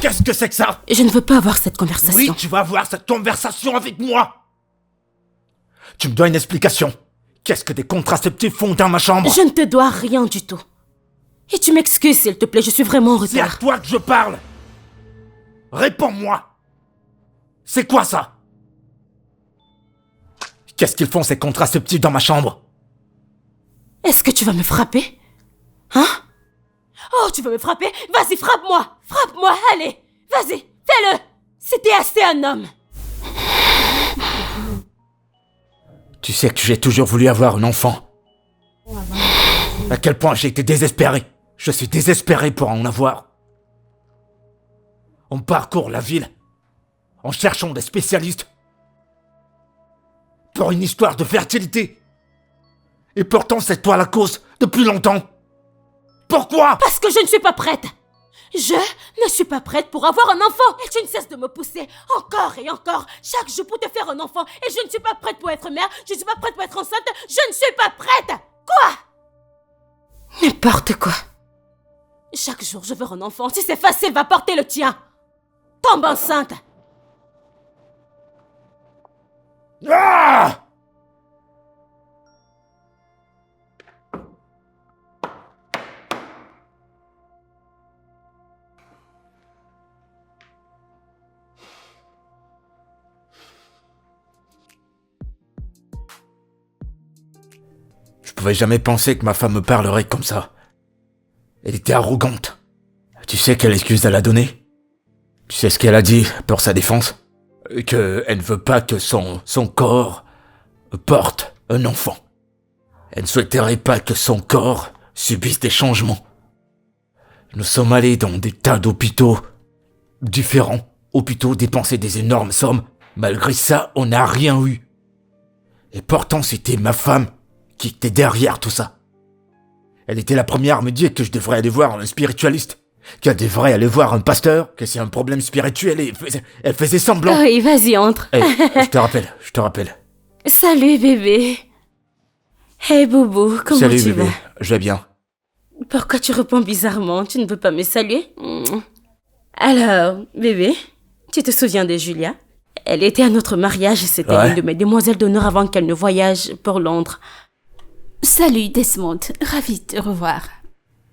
Qu'est-ce que c'est que ça? Je ne veux pas avoir cette conversation. Oui, tu vas avoir cette conversation avec moi. Tu me dois une explication. Qu'est-ce que des contraceptifs font dans ma chambre? Je ne te dois rien du tout. Et tu m'excuses, s'il te plaît, je suis vraiment en C'est à retard. toi que je parle. Réponds-moi. C'est quoi ça? Qu'est-ce qu'ils font ces contraceptifs dans ma chambre? Est-ce que tu vas me frapper? Hein? Oh, tu veux me frapper? Vas-y, frappe-moi! Frappe-moi, allez! Vas-y, fais-le! C'était assez un homme! Tu sais que j'ai toujours voulu avoir un enfant. À quel point j'ai été désespéré. Je suis désespéré pour en avoir. On parcourt la ville en cherchant des spécialistes pour une histoire de fertilité. Et pourtant c'est toi la cause depuis longtemps. Pourquoi? Parce que je ne suis pas prête! Je ne suis pas prête pour avoir un enfant! Et tu ne cesses de me pousser encore et encore chaque jour pour te faire un enfant. Et je ne suis pas prête pour être mère, je ne suis pas prête pour être enceinte, je ne suis pas prête! Quoi? N'importe quoi. Chaque jour je veux un enfant, si c'est facile, va porter le tien! Tombe enceinte! Ah! Je pouvais jamais penser que ma femme me parlerait comme ça. Elle était arrogante. Tu sais quelle excuse elle a donnée? Tu sais ce qu'elle a dit pour sa défense? Qu'elle ne veut pas que son corps porte un enfant. Elle ne souhaiterait pas que son corps subisse des changements. Nous sommes allés dans des tas d'hôpitaux différents, hôpitaux dépensés des énormes sommes. Malgré ça, on n'a rien eu. Et pourtant, c'était ma femme qui était derrière tout ça. Elle était la première à me dire que je devrais aller voir un spiritualiste, qu'elle devrait aller voir un pasteur, que c'est un problème spirituel et elle faisait semblant. Oui, vas-y, entre. Hey, je te rappelle. Salut, bébé. Hey, Boubou, comment Salut tu bébé, vas? je vais bien. Pourquoi tu réponds bizarrement? Tu ne veux pas me saluer? Alors, bébé, tu te souviens de Julia? Elle était à notre mariage et c'était Ouais. l'une de mes demoiselles d'honneur avant qu'elle ne voyage pour Londres. Salut Desmond, ravi de te revoir.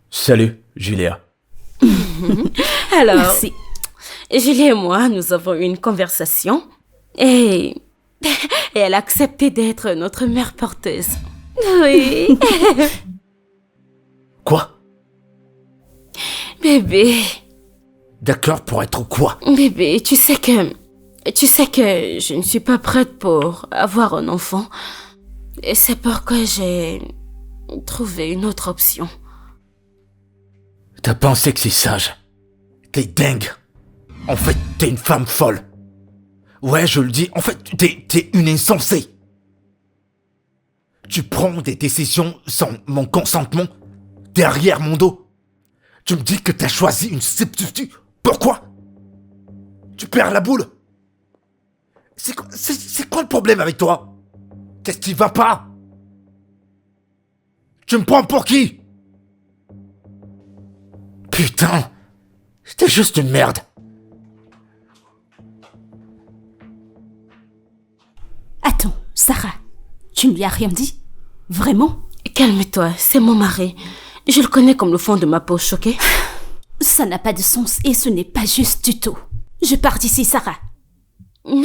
Salut, Julia. Alors, Merci. Julia et moi, nous avons eu une conversation et elle a accepté d'être notre mère porteuse. Oui. Quoi? Bébé, D'accord pour être quoi? bébé, tu sais que je ne suis pas prête pour avoir un enfant. Et c'est pourquoi j'ai trouvé une autre option. T'as pensé que c'est sage? T'es dingue. En fait, t'es une femme folle. Ouais, je le dis, en fait, t'es une insensée. Tu prends des décisions sans mon consentement, derrière mon dos. Tu me dis que t'as choisi une substitut. Pourquoi? Tu perds la boule. C'est quoi le problème avec toi? Qu'est-ce qui va pas? Tu me prends pour qui? Putain, j'étais juste une merde. Attends, Sarah, tu ne lui as rien dit? Vraiment? Calme-toi, c'est mon mari. Je le connais comme le fond de ma poche, ok? Ça n'a pas de sens et ce n'est pas juste du tout. Je pars d'ici, Sarah. Non,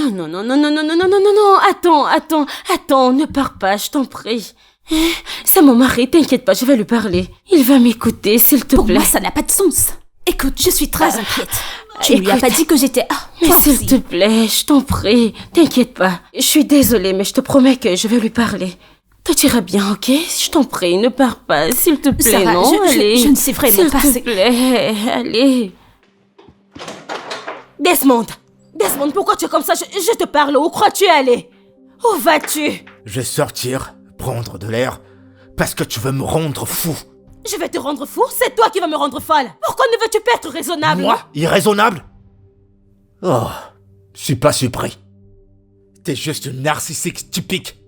attends, ne pars pas, je t'en prie. C'est mon mari, t'inquiète pas, je vais lui parler. Il va m'écouter, s'il te Pour plaît. moi, ça n'a pas de sens. Écoute, je suis très inquiète. Tu ne lui as écoute. pas dit que j'étais... Ah, Mais toi s'il aussi. te plaît, je t'en prie, t'inquiète pas. Je suis désolée, mais je te promets que je vais lui parler. Tout ira bien, ok? Je t'en prie, ne pars pas, s'il te plaît, Sarah, non? Allez. je ne sais vraiment pas. S'il te plaît, allez. Desmond, pourquoi tu es comme ça? Je te parle, où crois-tu aller? Où vas-tu? Je vais sortir, prendre de l'air, parce que tu veux me rendre fou. Je vais te rendre fou? C'est toi qui vas me rendre folle. Pourquoi ne veux-tu pas être raisonnable? Moi, irraisonnable? Oh, je suis pas surpris. T'es juste une narcissique typique.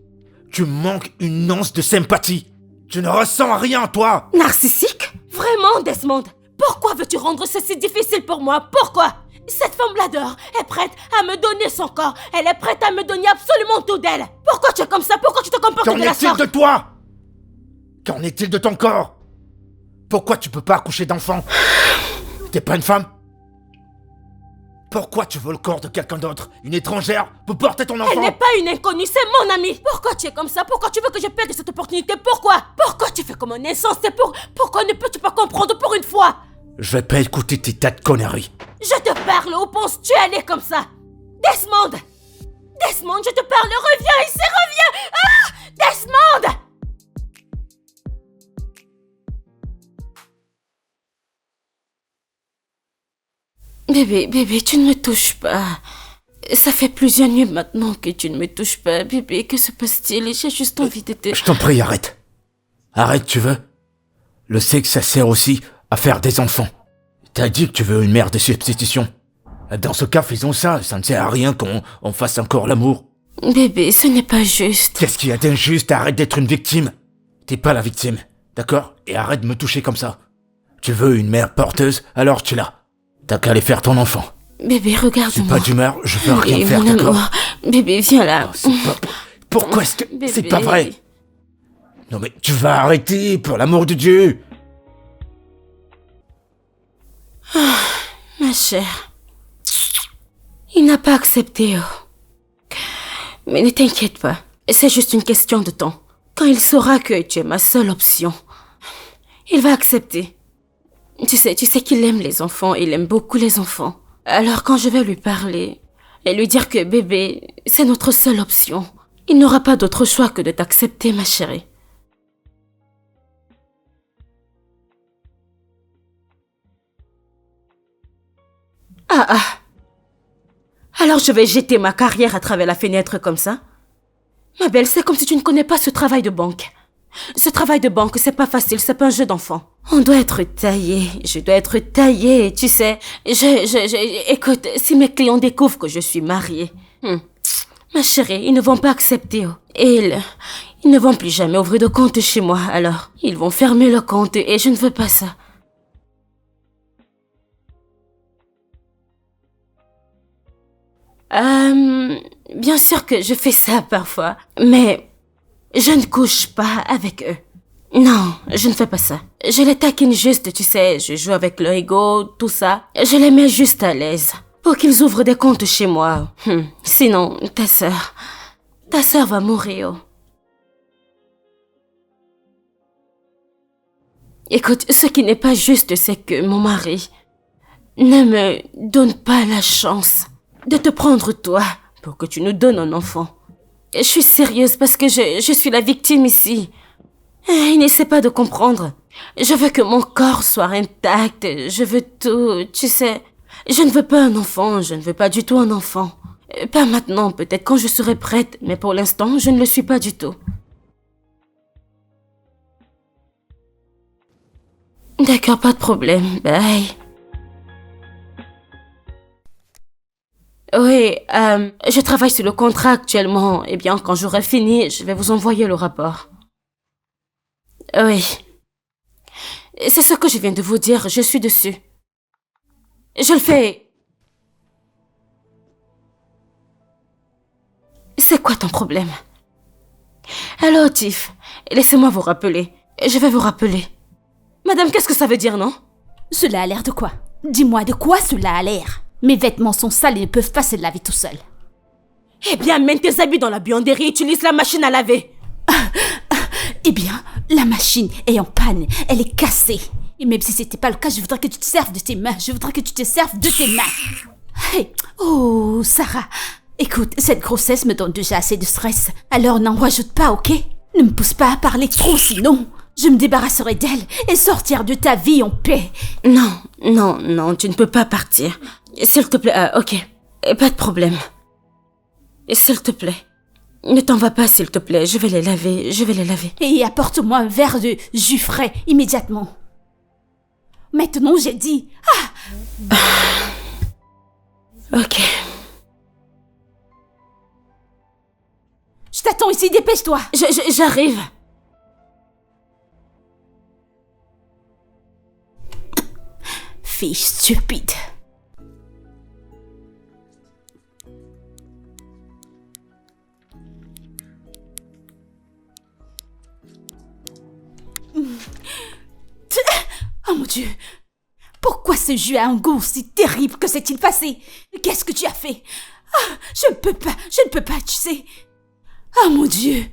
Tu manques une once de sympathie. Tu ne ressens rien, toi. Narcissique? Vraiment, Desmond? Pourquoi veux-tu rendre ceci difficile pour moi? Pourquoi? Cette femme l'adore, est prête à me donner son corps. Elle est prête à me donner absolument tout d'elle. Pourquoi tu es comme ça? Pourquoi tu te comportes Qu'en de la sorte? est-il de toi? Qu'en est-il de ton corps? Pourquoi tu peux pas accoucher d'enfant? T'es pas une femme? Pourquoi tu veux le corps de quelqu'un d'autre? Une étrangère pour porter ton enfant? Elle n'est pas une inconnue, c'est mon amie. Pourquoi tu es comme ça? Pourquoi tu veux que je perde cette opportunité? Pourquoi? Pourquoi tu fais comme un insensé? Pourquoi ne peux-tu pas comprendre pour une fois? Je vais pas écouter tes tas de conneries. Je te parle, où penses-tu aller comme ça? Desmond! Desmond, je te parle, reviens ici, reviens! Ah! Desmond! Bébé, tu ne me touches pas. Ça fait plusieurs nuits maintenant que tu ne me touches pas. Bébé, que se passe-t-il? J'ai juste envie de te... Je t'en prie, arrête. Arrête, tu veux? Le sexe, ça sert aussi à faire des enfants. T'as dit que tu veux une mère de substitution. Dans ce cas, faisons ça. Ça ne sert à rien qu'on fasse encore l'amour. Bébé, ce n'est pas juste. Qu'est-ce qu'il y a d'injuste? Arrête d'être une victime. T'es pas la victime, d'accord? Et arrête de me toucher comme ça. Tu veux une mère porteuse? Alors tu l'as. T'as qu'à aller faire ton enfant. Bébé, regarde-moi. Pas d'humeur, je peux rien faire, d'accord? Bébé, viens là. Pourquoi est-ce que... Bébé. C'est pas vrai. Non mais tu vas arrêter, pour l'amour de Dieu. Ma chère, il n'a pas accepté. Mais ne t'inquiète pas, c'est juste une question de temps. Quand il saura que tu es ma seule option, il va accepter. Tu sais qu'il aime les enfants, il aime beaucoup les enfants. Alors quand je vais lui parler et lui dire que bébé, c'est notre seule option, il n'aura pas d'autre choix que de t'accepter, ma chérie. Ah. Alors je vais jeter ma carrière à travers la fenêtre comme ça? Ma belle, c'est comme si tu ne connais pas ce travail de banque. Ce travail de banque, c'est pas facile, c'est pas un jeu d'enfant. On doit être taillé, je dois être taillée, tu sais. Écoute, si mes clients découvrent que je suis mariée, ma chérie, ils ne vont pas accepter. Et ils ne vont plus jamais ouvrir de compte chez moi, alors. Ils vont fermer le compte et je ne veux pas ça. Bien sûr que je fais ça parfois, mais je ne couche pas avec eux. Non, je ne fais pas ça. Je les taquine juste, tu sais, je joue avec leur ego, tout ça. Je les mets juste à l'aise pour qu'ils ouvrent des comptes chez moi. Sinon, ta sœur va mourir. Écoute, ce qui n'est pas juste, c'est que mon mari ne me donne pas la chance de te prendre toi pour que tu nous donnes un enfant. Je suis sérieuse parce que je suis la victime ici. Il n'essaie pas de comprendre. Je veux que mon corps soit intact, je veux tout, tu sais. Je ne veux pas un enfant, je ne veux pas du tout un enfant. Pas maintenant, peut-être quand je serai prête, mais pour l'instant, je ne le suis pas du tout. D'accord, pas de problème, bye. Oui, je travaille sur le contrat actuellement. Eh bien, quand j'aurai fini, je vais vous envoyer le rapport. Oui. C'est ce que je viens de vous dire, je suis dessus. Je le fais. C'est quoi ton problème? Alors, Tiff, laissez-moi vous rappeler. Je vais vous rappeler. Madame, qu'est-ce que ça veut dire, non? Cela a l'air de quoi? Dis-moi de quoi cela a l'air? Mes vêtements sont sales et ne peuvent pas se laver tout seuls. Eh bien, mène tes habits dans la buanderie et utilise la machine à laver. Eh bien, la machine est en panne, elle est cassée. Et même si c'était pas le cas, je voudrais que tu te serves de tes mains. Je voudrais que tu te serves de tes mains. Hey, oh, Sarah. Écoute, cette grossesse me donne déjà assez de stress. Alors n'en rajoute pas, ok? Ne me pousse pas à parler trop, sinon je me débarrasserai d'elle et sortir de ta vie en paix. Non, tu ne peux pas partir. S'il te plaît, ok. Pas de problème. S'il te plaît. Ne t'en vas pas, s'il te plaît. Je vais les laver. Et apporte-moi un verre de jus frais, immédiatement. Maintenant, j'ai dit. Ok. Je t'attends ici, dépêche-toi. J'arrive. Fille stupide. Oh mon Dieu! Pourquoi ce jeu a un goût si terrible? Que s'est-il passé? Qu'est-ce que tu as fait? Je ne peux pas, tu sais. Oh mon Dieu!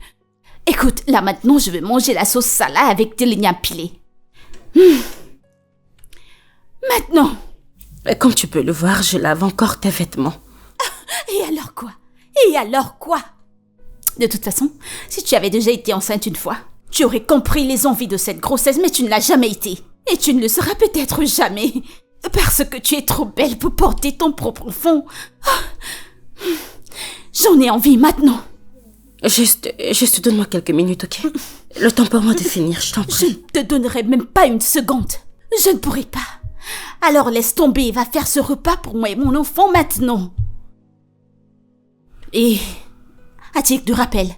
Écoute, là maintenant, je vais manger la sauce salade avec des lignes pilées. Maintenant! Comme tu peux le voir, je lave encore tes vêtements. Et alors quoi? De toute façon, si tu avais déjà été enceinte une fois, tu aurais compris les envies de cette grossesse, mais tu ne l'as jamais été. Et tu ne le seras peut-être jamais. Parce que tu es trop belle pour porter ton propre enfant. J'en ai envie maintenant. Juste donne-moi quelques minutes, ok? Le temps pour moi de finir, je t'en prie. Je ne te donnerai même pas une seconde. Je ne pourrai pas. Alors laisse tomber et va faire ce repas pour moi et mon enfant maintenant. Et, à titre de rappel,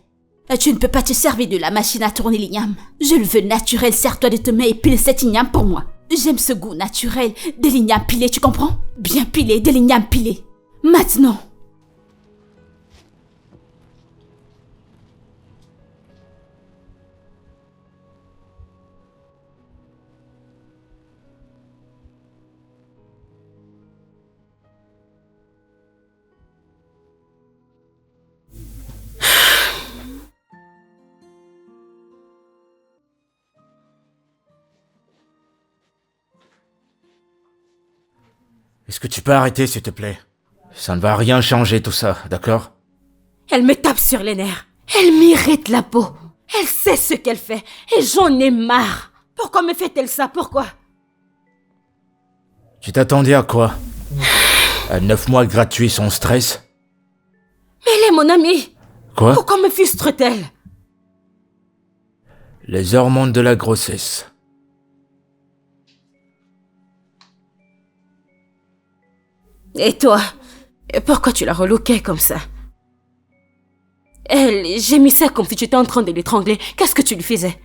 tu ne peux pas te servir de la machine à tourner l'igname. Je le veux naturel, sers-toi de tes mains et pile cet igname pour moi. J'aime ce goût naturel des lignames pilées, tu comprends? Bien pilé, des lignames pilées. Maintenant. Est-ce que tu peux arrêter, s'il te plaît? Ça ne va rien changer tout ça, d'accord? Elle me tape sur les nerfs. Elle m'irrite la peau. Elle sait ce qu'elle fait et j'en ai marre. Pourquoi me fait-elle ça? Pourquoi? Tu t'attendais à quoi? À 9 mois gratuits sans stress? Mais elle est mon amie. Quoi? Pourquoi me frustre-t-elle? Les hormones de la grossesse. Et toi? Pourquoi tu la reloquais comme ça? Elle gémissait comme si tu étais en train de l'étrangler. Qu'est-ce que tu lui faisais?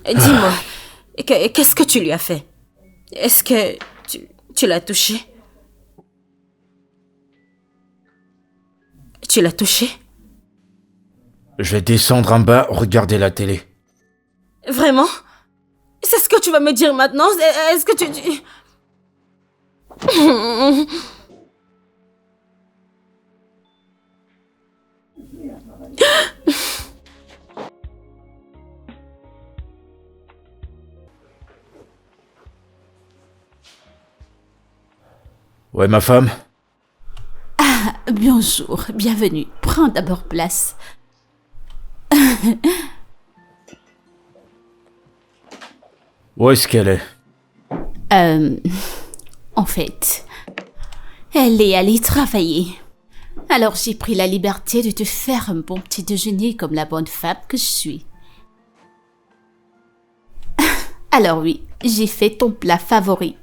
Dis-moi, qu'est-ce que tu lui as fait? Est-ce que tu l'as touché? Tu l'as touché? Je vais descendre en bas, regarder la télé. Vraiment? C'est ce que tu vas me dire maintenant? Est-ce que tu... Ouais, ma femme? Bonjour, bienvenue. Prends d'abord place. Où est-ce qu'elle est? En fait, elle est allée travailler. Alors j'ai pris la liberté de te faire un bon petit déjeuner comme la bonne femme que je suis. Alors oui, j'ai fait ton plat favori.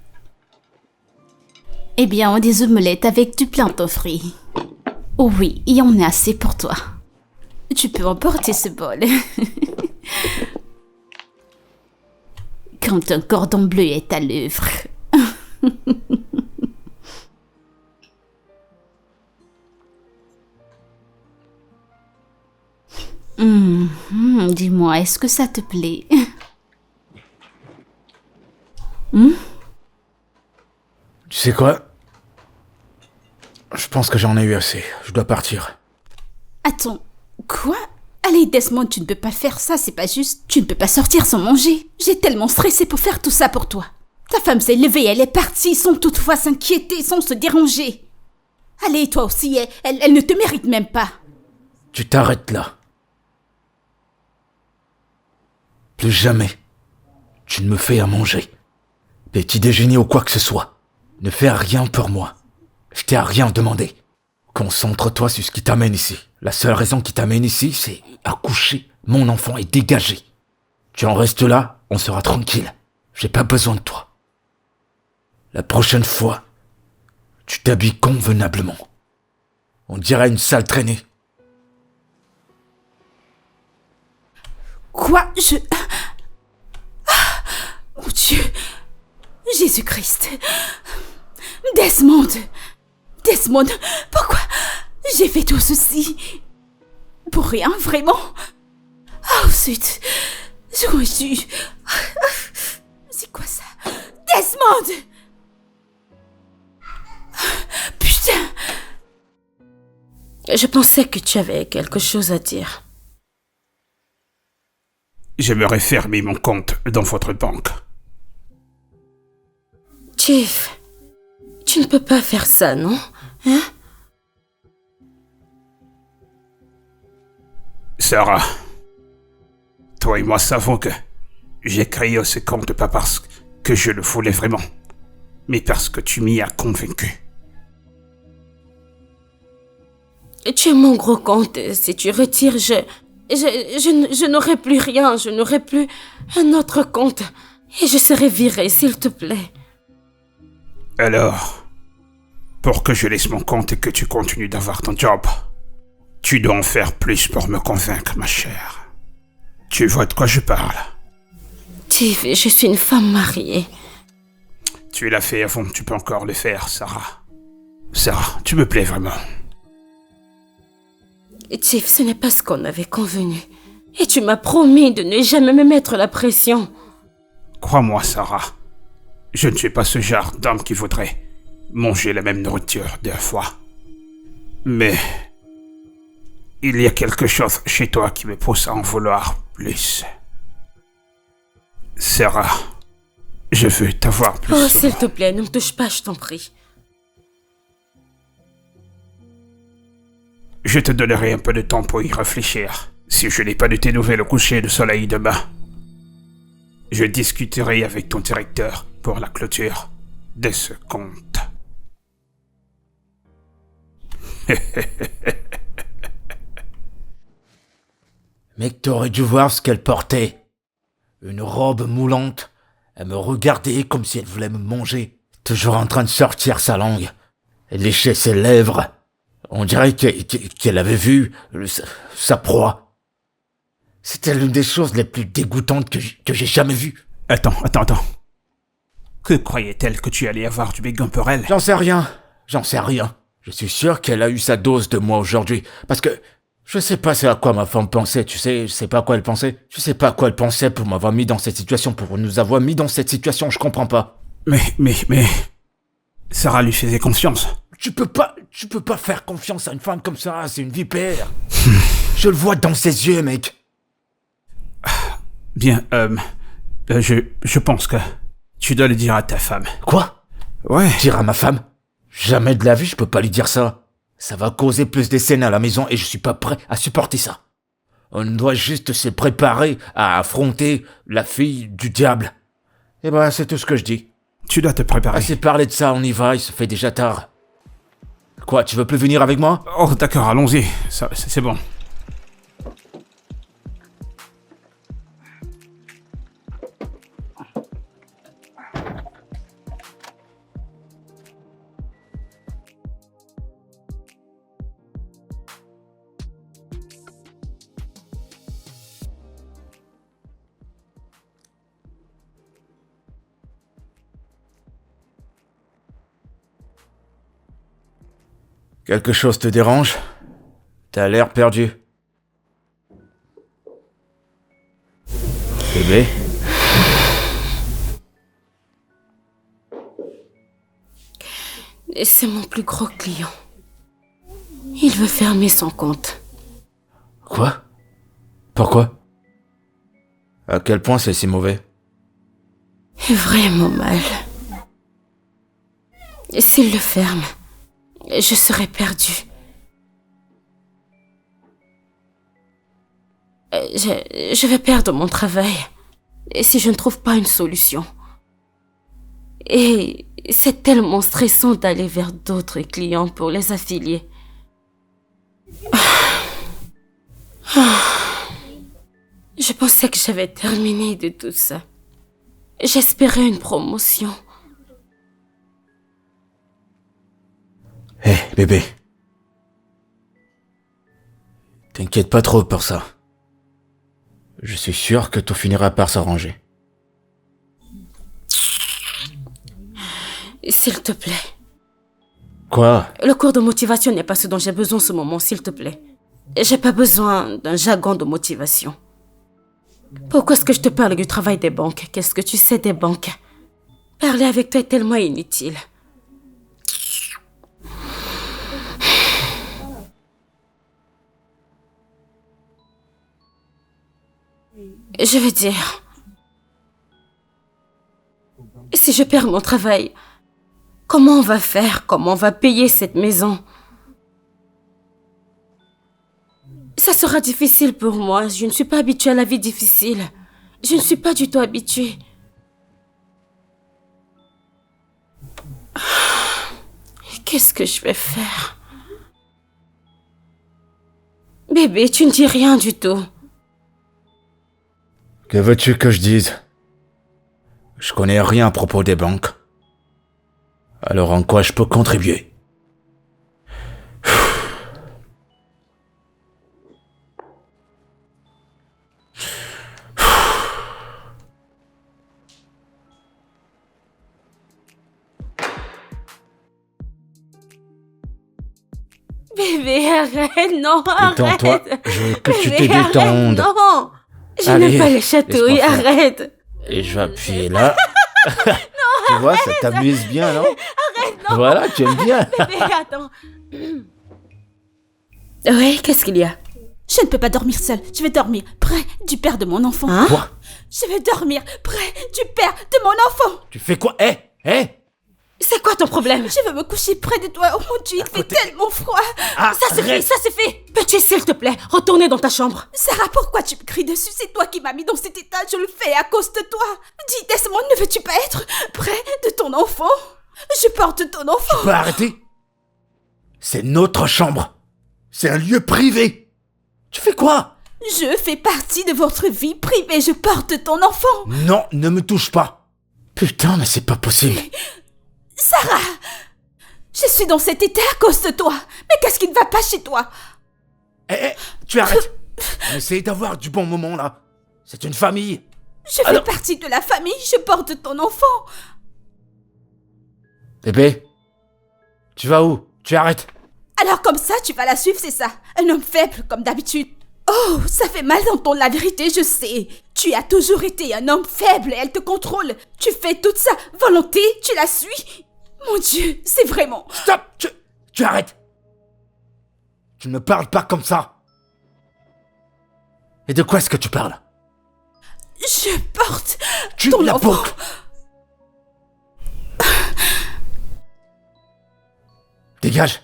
Eh bien, des omelettes avec du plantain frit. Oh oui, il y en a assez pour toi. Tu peux emporter ce bol. Quand un cordon bleu est à l'œuvre. Dis-moi, est-ce que ça te plaît? Tu sais quoi? Je pense que j'en ai eu assez. Je dois partir. Attends, quoi? Allez, Desmond, tu ne peux pas faire ça, c'est pas juste. Tu ne peux pas sortir sans manger. J'ai tellement stressé pour faire tout ça pour toi. Ta femme s'est levée, elle est partie sans toutefois s'inquiéter, sans se déranger. Allez, toi aussi, elle ne te mérite même pas. Tu t'arrêtes là. Plus jamais. Tu ne me fais à manger. Petit déjeuner ou quoi que ce soit. Ne fais rien pour moi. Je t'ai à rien demandé. Concentre-toi sur ce qui t'amène ici. La seule raison qui t'amène ici, c'est accoucher. Mon enfant est dégagé. Tu en restes là, on sera tranquille. J'ai pas besoin de toi. La prochaine fois, tu t'habilles convenablement. On dirait une sale traînée. Quoi? Mon Dieu! Jésus-Christ! Desmond! Pourquoi j'ai fait tout ceci? Pour rien, vraiment? Oh, zut. J'aurais dû... C'est quoi ça? Desmond! Putain! Je pensais que tu avais quelque chose à dire. J'aimerais fermer mon compte dans votre banque. Chief, tu ne peux pas faire ça, non? Hein? Sarah, toi et moi savons que j'ai créé ce compte pas parce que je le voulais vraiment, mais parce que tu m'y as convaincu. Tu es mon gros compte. Si tu retires, je n'aurai plus rien. Je n'aurai plus un autre compte. Et je serai virée, s'il te plaît. Alors, pour que je laisse mon compte et que tu continues d'avoir ton job, tu dois en faire plus pour me convaincre, ma chère. Tu vois de quoi je parle? Chief, je suis une femme mariée. Tu l'as fait avant, tu peux encore le faire, Sarah. Sarah, tu me plais vraiment. Chief, ce n'est pas ce qu'on avait convenu. Et tu m'as promis de ne jamais me mettre la pression. Crois-moi, Sarah, je ne suis pas ce genre d'homme qui voudrait manger la même nourriture 2 fois. Mais il y a quelque chose chez toi qui me pousse à en vouloir plus. Sarah, je veux t'avoir plus. Oh, s'il te plaît, ne me touche pas, je t'en prie. Je te donnerai un peu de temps pour y réfléchir. Si je n'ai pas de tes nouvelles au coucher de soleil demain, je discuterai avec ton directeur pour la clôture de ce compte. Mec, t'aurais dû voir ce qu'elle portait. Une robe moulante. Elle me regardait comme si elle voulait me manger. Toujours en train de sortir sa langue. Elle léchait ses lèvres. On dirait qu'elle avait vu sa proie. C'était l'une des choses les plus dégoûtantes que j'ai jamais vues. Attends. Que croyait-elle que tu allais avoir du béguin pour elle? J'en sais rien. Je suis sûr qu'elle a eu sa dose de moi aujourd'hui. Parce que je sais pas c'est à quoi ma femme pensait, tu sais, je sais pas à quoi elle pensait. Je sais pas à quoi elle pensait pour m'avoir mis dans cette situation, pour nous avoir mis dans cette situation, je comprends pas. Mais... Sarah lui faisait confiance. Tu peux pas faire confiance à une femme comme ça, c'est une vipère. Je le vois dans ses yeux, mec. Bien, je pense que tu dois le dire à ta femme. Quoi? Ouais. Dire à ma femme? Jamais de la vie, je peux pas lui dire ça. Ça va causer plus de scènes à la maison et je suis pas prêt à supporter ça. On doit juste se préparer à affronter la fille du diable. Et ben, c'est tout ce que je dis. Tu dois te préparer. Assez parlé de ça, on y va, il se fait déjà tard. Quoi, tu veux plus venir avec moi? Oh, d'accord, allons-y. Ça, c'est bon. Quelque chose te dérange? T'as l'air perdu. Bébé? C'est mon plus gros client. Il veut fermer son compte. Quoi? Pourquoi? À quel point c'est si mauvais? Vraiment mal. S'il le ferme, je serai perdue. Je vais perdre mon travail. Et si je ne trouve pas une solution. Et c'est tellement stressant d'aller vers d'autres clients pour les affilier. Je pensais que j'avais terminé de tout ça. J'espérais une promotion. Hé, bébé. T'inquiète pas trop pour ça. Je suis sûr que tout finira par s'arranger. S'il te plaît. Quoi? Le cours de motivation n'est pas ce dont j'ai besoin en ce moment, s'il te plaît. J'ai pas besoin d'un jargon de motivation. Pourquoi est-ce que je te parle du travail des banques? Qu'est-ce que tu sais des banques? Parler avec toi est tellement inutile. Je veux dire, si je perds mon travail, comment on va faire? Comment on va payer cette maison? Ça sera difficile pour moi. Je ne suis pas habituée à la vie difficile. Je ne suis pas du tout habituée. Qu'est-ce que je vais faire? Bébé, tu ne dis rien du tout. Que veux-tu que je dise? Je connais rien à propos des banques. Alors en quoi je peux contribuer? Bébé, arrête, non, Détends-toi, arrête. je veux que tu te Bébé, arrête, détendes. non, je Allez, n'aime pas les chatouilles, laisse-moi faire. arrête. Et je vais appuyer là. Tu vois, ça t'amuse bien, non? Arrête, non. Voilà, tu aimes bien. Bébé, attends. Oui, qu'est-ce qu'il y a? Je ne peux pas dormir seule. Je vais dormir près du père de mon enfant. Hein? Quoi? Je vais dormir près du père de mon enfant. Tu fais quoi? Hé? C'est quoi ton problème? Je veux me coucher près de toi. Oh mon Dieu, il fait tellement froid. Ça suffit, ça suffit. Peux-tu, s'il te plaît, retourner dans ta chambre? Sarah, pourquoi tu me cries dessus? C'est toi qui m'as mis dans cet état. Je le fais à cause de toi. Dis, Desmond, ne veux-tu pas être près de ton enfant? Je porte ton enfant. Tu peux arrêter? C'est notre chambre. C'est un lieu privé. Tu fais quoi? Je fais partie de votre vie privée. Je porte ton enfant. Non, ne me touche pas. Putain, mais c'est pas possible. Sarah! Je suis dans cet état à cause de toi. Mais qu'est-ce qui ne va pas chez toi? Tu arrêtes. On essaye d'avoir du bon moment, là. C'est une famille. Je fais partie de la famille. Je porte ton enfant. Bébé, tu vas où? Tu arrêtes. Alors comme ça, tu vas la suivre, c'est ça? Un homme faible, comme d'habitude. Oh, ça fait mal d'entendre la vérité, je sais. Tu as toujours été un homme faible et elle te contrôle. Tu fais toute sa volonté, tu la suis. Mon Dieu, c'est vraiment... Stop! Tu arrêtes. Tu ne me parles pas comme ça. Et de quoi est-ce que tu parles? Je porte Tu ton la enfant. boucle. Dégage.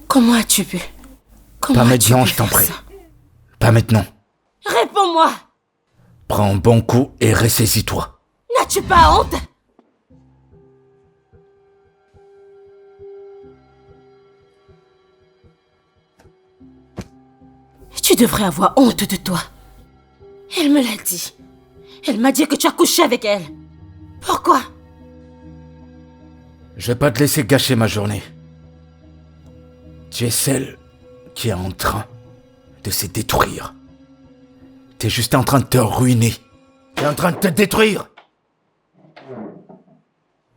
Comment as-tu pu? Comment Pas as-tu maintenant, pu je t'en faire prie. ça? Pas maintenant. Réponds-moi! Prends un bon coup et ressaisis-toi. N'as-tu pas honte? Tu devrais avoir honte de toi. Elle me l'a dit. Elle m'a dit que tu as couché avec elle. Pourquoi? Je vais pas te laisser gâcher ma journée. Tu es celle qui est en train de se détruire. T'es juste en train de te ruiner. T'es en train de te détruire.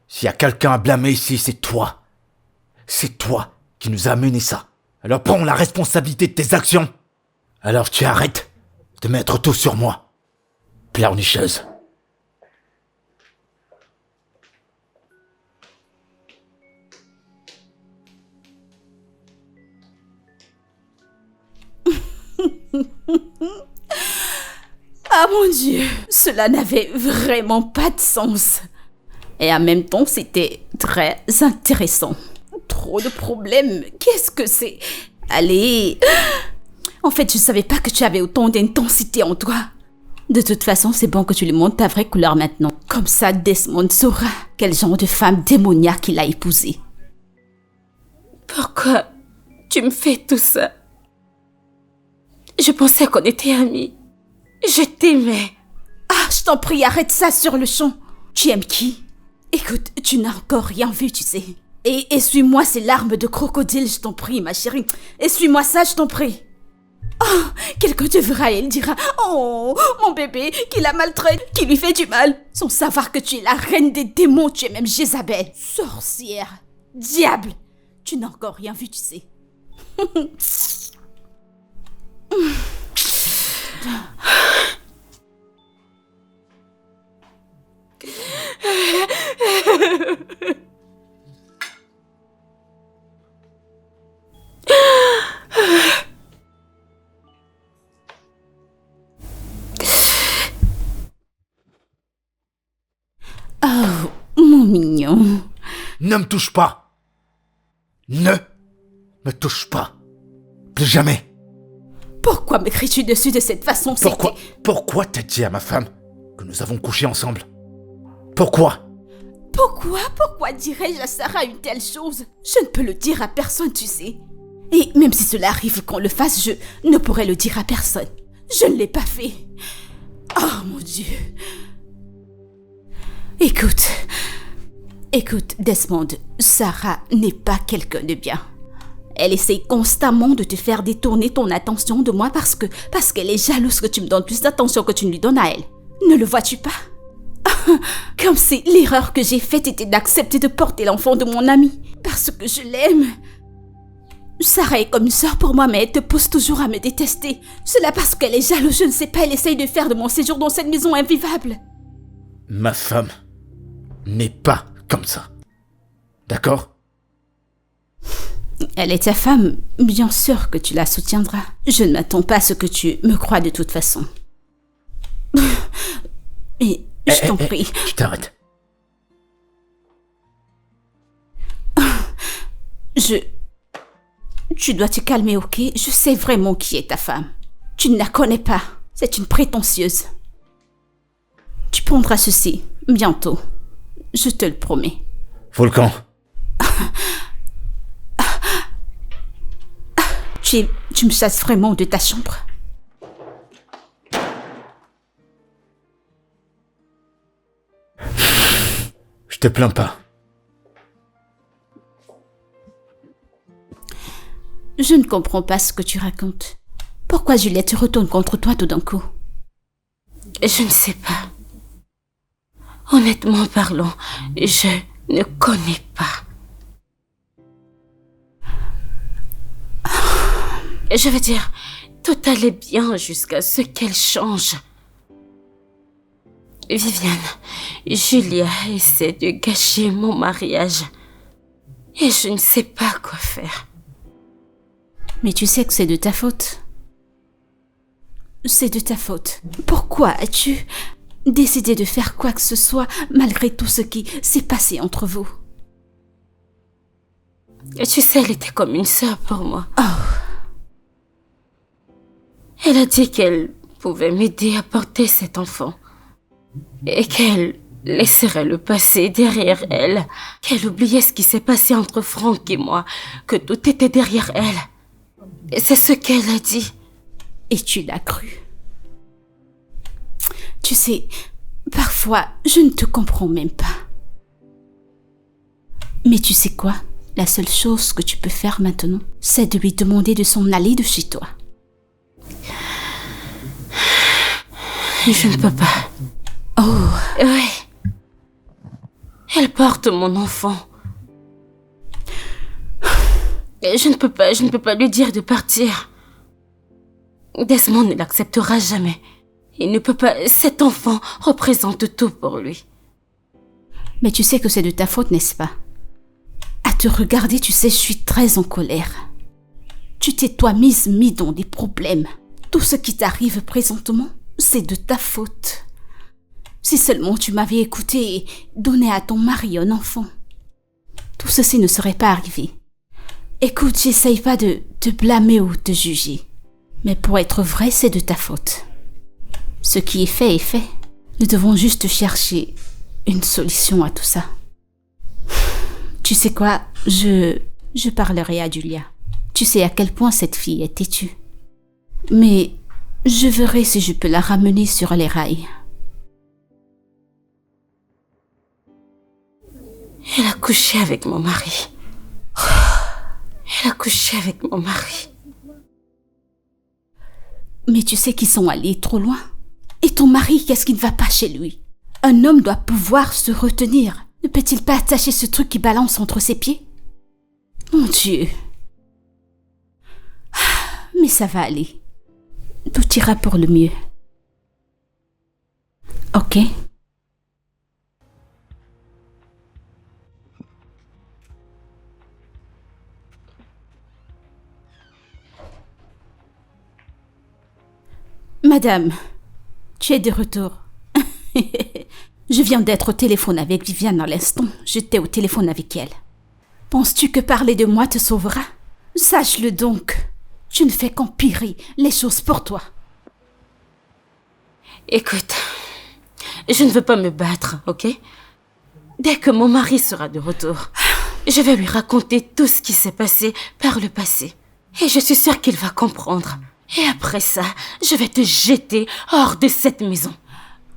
S'il y a quelqu'un à blâmer ici, c'est toi. C'est toi qui nous a amené ça. Alors prends la responsabilité de tes actions. Alors tu arrêtes de mettre tout sur moi. Pleurnicheuse. Ah mon Dieu, cela n'avait vraiment pas de sens. Et en même temps, c'était très intéressant. Trop de problèmes, qu'est-ce que c'est? Allez. En fait, je savais pas que tu avais autant d'intensité en toi. De toute façon, c'est bon que tu lui montres ta vraie couleur maintenant. Comme ça, Desmond saura quel genre de femme démoniaque il a épousée. Pourquoi tu me fais tout ça? Je pensais qu'on était amis. Je t'aimais. Ah, je t'en prie, arrête ça sur le champ. Tu aimes qui? Écoute, tu n'as encore rien vu, tu sais. Et essuie-moi ces larmes de crocodile, je t'en prie, ma chérie. Essuie-moi ça, je t'en prie. Oh, quelqu'un te verra et il dira « Oh, mon bébé, qui la maltraite, qui lui fait du mal. » Sans savoir que tu es la reine des démons, tu es même Jézabel. Sorcière, diable. Tu n'as encore rien vu, tu sais. Oh, mon mignon. Ne me touche pas. Ne me touche pas. Plus jamais. Pourquoi me cries-tu dessus de cette façon? Pourquoi t'as dit à ma femme que nous avons couché ensemble? Pourquoi dirais-je à Sarah une telle chose? Je ne peux le dire à personne, tu sais. Et même si cela arrive qu'on le fasse, je ne pourrais le dire à personne. Je ne l'ai pas fait. Oh mon Dieu. Écoute, Desmond, Sarah n'est pas quelqu'un de bien. Elle essaye constamment de te faire détourner ton attention de moi parce qu'elle est jalouse que tu me donnes plus d'attention que tu ne lui donnes à elle. Ne le vois-tu pas? Comme si l'erreur que j'ai faite était d'accepter de porter l'enfant de mon ami parce que je l'aime. Sarah est comme une sœur pour moi, mais elle te pousse toujours à me détester. Cela parce qu'elle est jalouse, je ne sais pas, elle essaye de faire de mon séjour dans cette maison invivable. Ma femme n'est pas comme ça. D'accord? Elle est ta femme, bien sûr que tu la soutiendras. Je ne m'attends pas à ce que tu me crois de toute façon. Et je t'en prie. Je t'arrête. Tu dois te calmer, ok? Je sais vraiment qui est ta femme. Tu ne la connais pas. C'est une prétentieuse. Tu prendras ceci, bientôt. Je te le promets. Volcan. Tu me chasses vraiment de ta chambre? Je te plains pas. Je ne comprends pas ce que tu racontes. Pourquoi Juliette se retourne contre toi tout d'un coup? Je ne sais pas. Honnêtement parlant, je ne connais pas. Je veux dire, tout allait bien jusqu'à ce qu'elle change. Viviane, Julia essaie de gâcher mon mariage. Et je ne sais pas quoi faire. Mais tu sais que c'est de ta faute. C'est de ta faute. Pourquoi as-tu décidé de faire quoi que ce soit malgré tout ce qui s'est passé entre vous? Tu sais, elle était comme une sœur pour moi. Oh. Elle a dit qu'elle pouvait m'aider à porter cet enfant. Et qu'elle laisserait le passé derrière elle. Qu'elle oubliait ce qui s'est passé entre Franck et moi. Que tout était derrière elle. Et c'est ce qu'elle a dit. Et tu l'as cru. Tu sais, parfois, je ne te comprends même pas. Mais tu sais quoi? La seule chose que tu peux faire maintenant, c'est de lui demander de s'en aller de chez toi. Je ne peux pas. Oh. Oui. Elle porte mon enfant. Je ne peux pas lui dire de partir. Desmond ne l'acceptera jamais. Il ne peut pas. Cet enfant représente tout pour lui. Mais tu sais que c'est de ta faute, n'est-ce pas? À te regarder, tu sais, je suis très en colère. Tu t'es mis dans des problèmes. Tout ce qui t'arrive présentement, c'est de ta faute. Si seulement tu m'avais écouté et donné à ton mari un enfant, tout ceci ne serait pas arrivé. Écoute, j'essaye pas de te blâmer ou te juger. Mais pour être vrai, c'est de ta faute. Ce qui est fait est fait. Nous devons juste chercher une solution à tout ça. Tu sais quoi? Je parlerai à Julia. Tu sais à quel point cette fille est têtue. Mais je verrai si je peux la ramener sur les rails. Elle a couché avec mon mari. Elle a couché avec mon mari. Mais tu sais qu'ils sont allés trop loin. Et ton mari, qu'est-ce qui ne va pas chez lui? Un homme doit pouvoir se retenir. Ne peut-il pas attacher ce truc qui balance entre ses pieds? Mon Dieu. Mais ça va aller. Tout ira pour le mieux. Ok? Madame, tu es de retour. Je viens d'être au téléphone avec Viviane à l'instant. J'étais au téléphone avec elle. Penses-tu que parler de moi te sauvera? Sache-le donc. Tu ne fais qu'empirer les choses pour toi. Écoute, je ne veux pas me battre, ok? Dès que mon mari sera de retour, je vais lui raconter tout ce qui s'est passé par le passé. Et je suis sûre qu'il va comprendre. Et après ça, je vais te jeter hors de cette maison.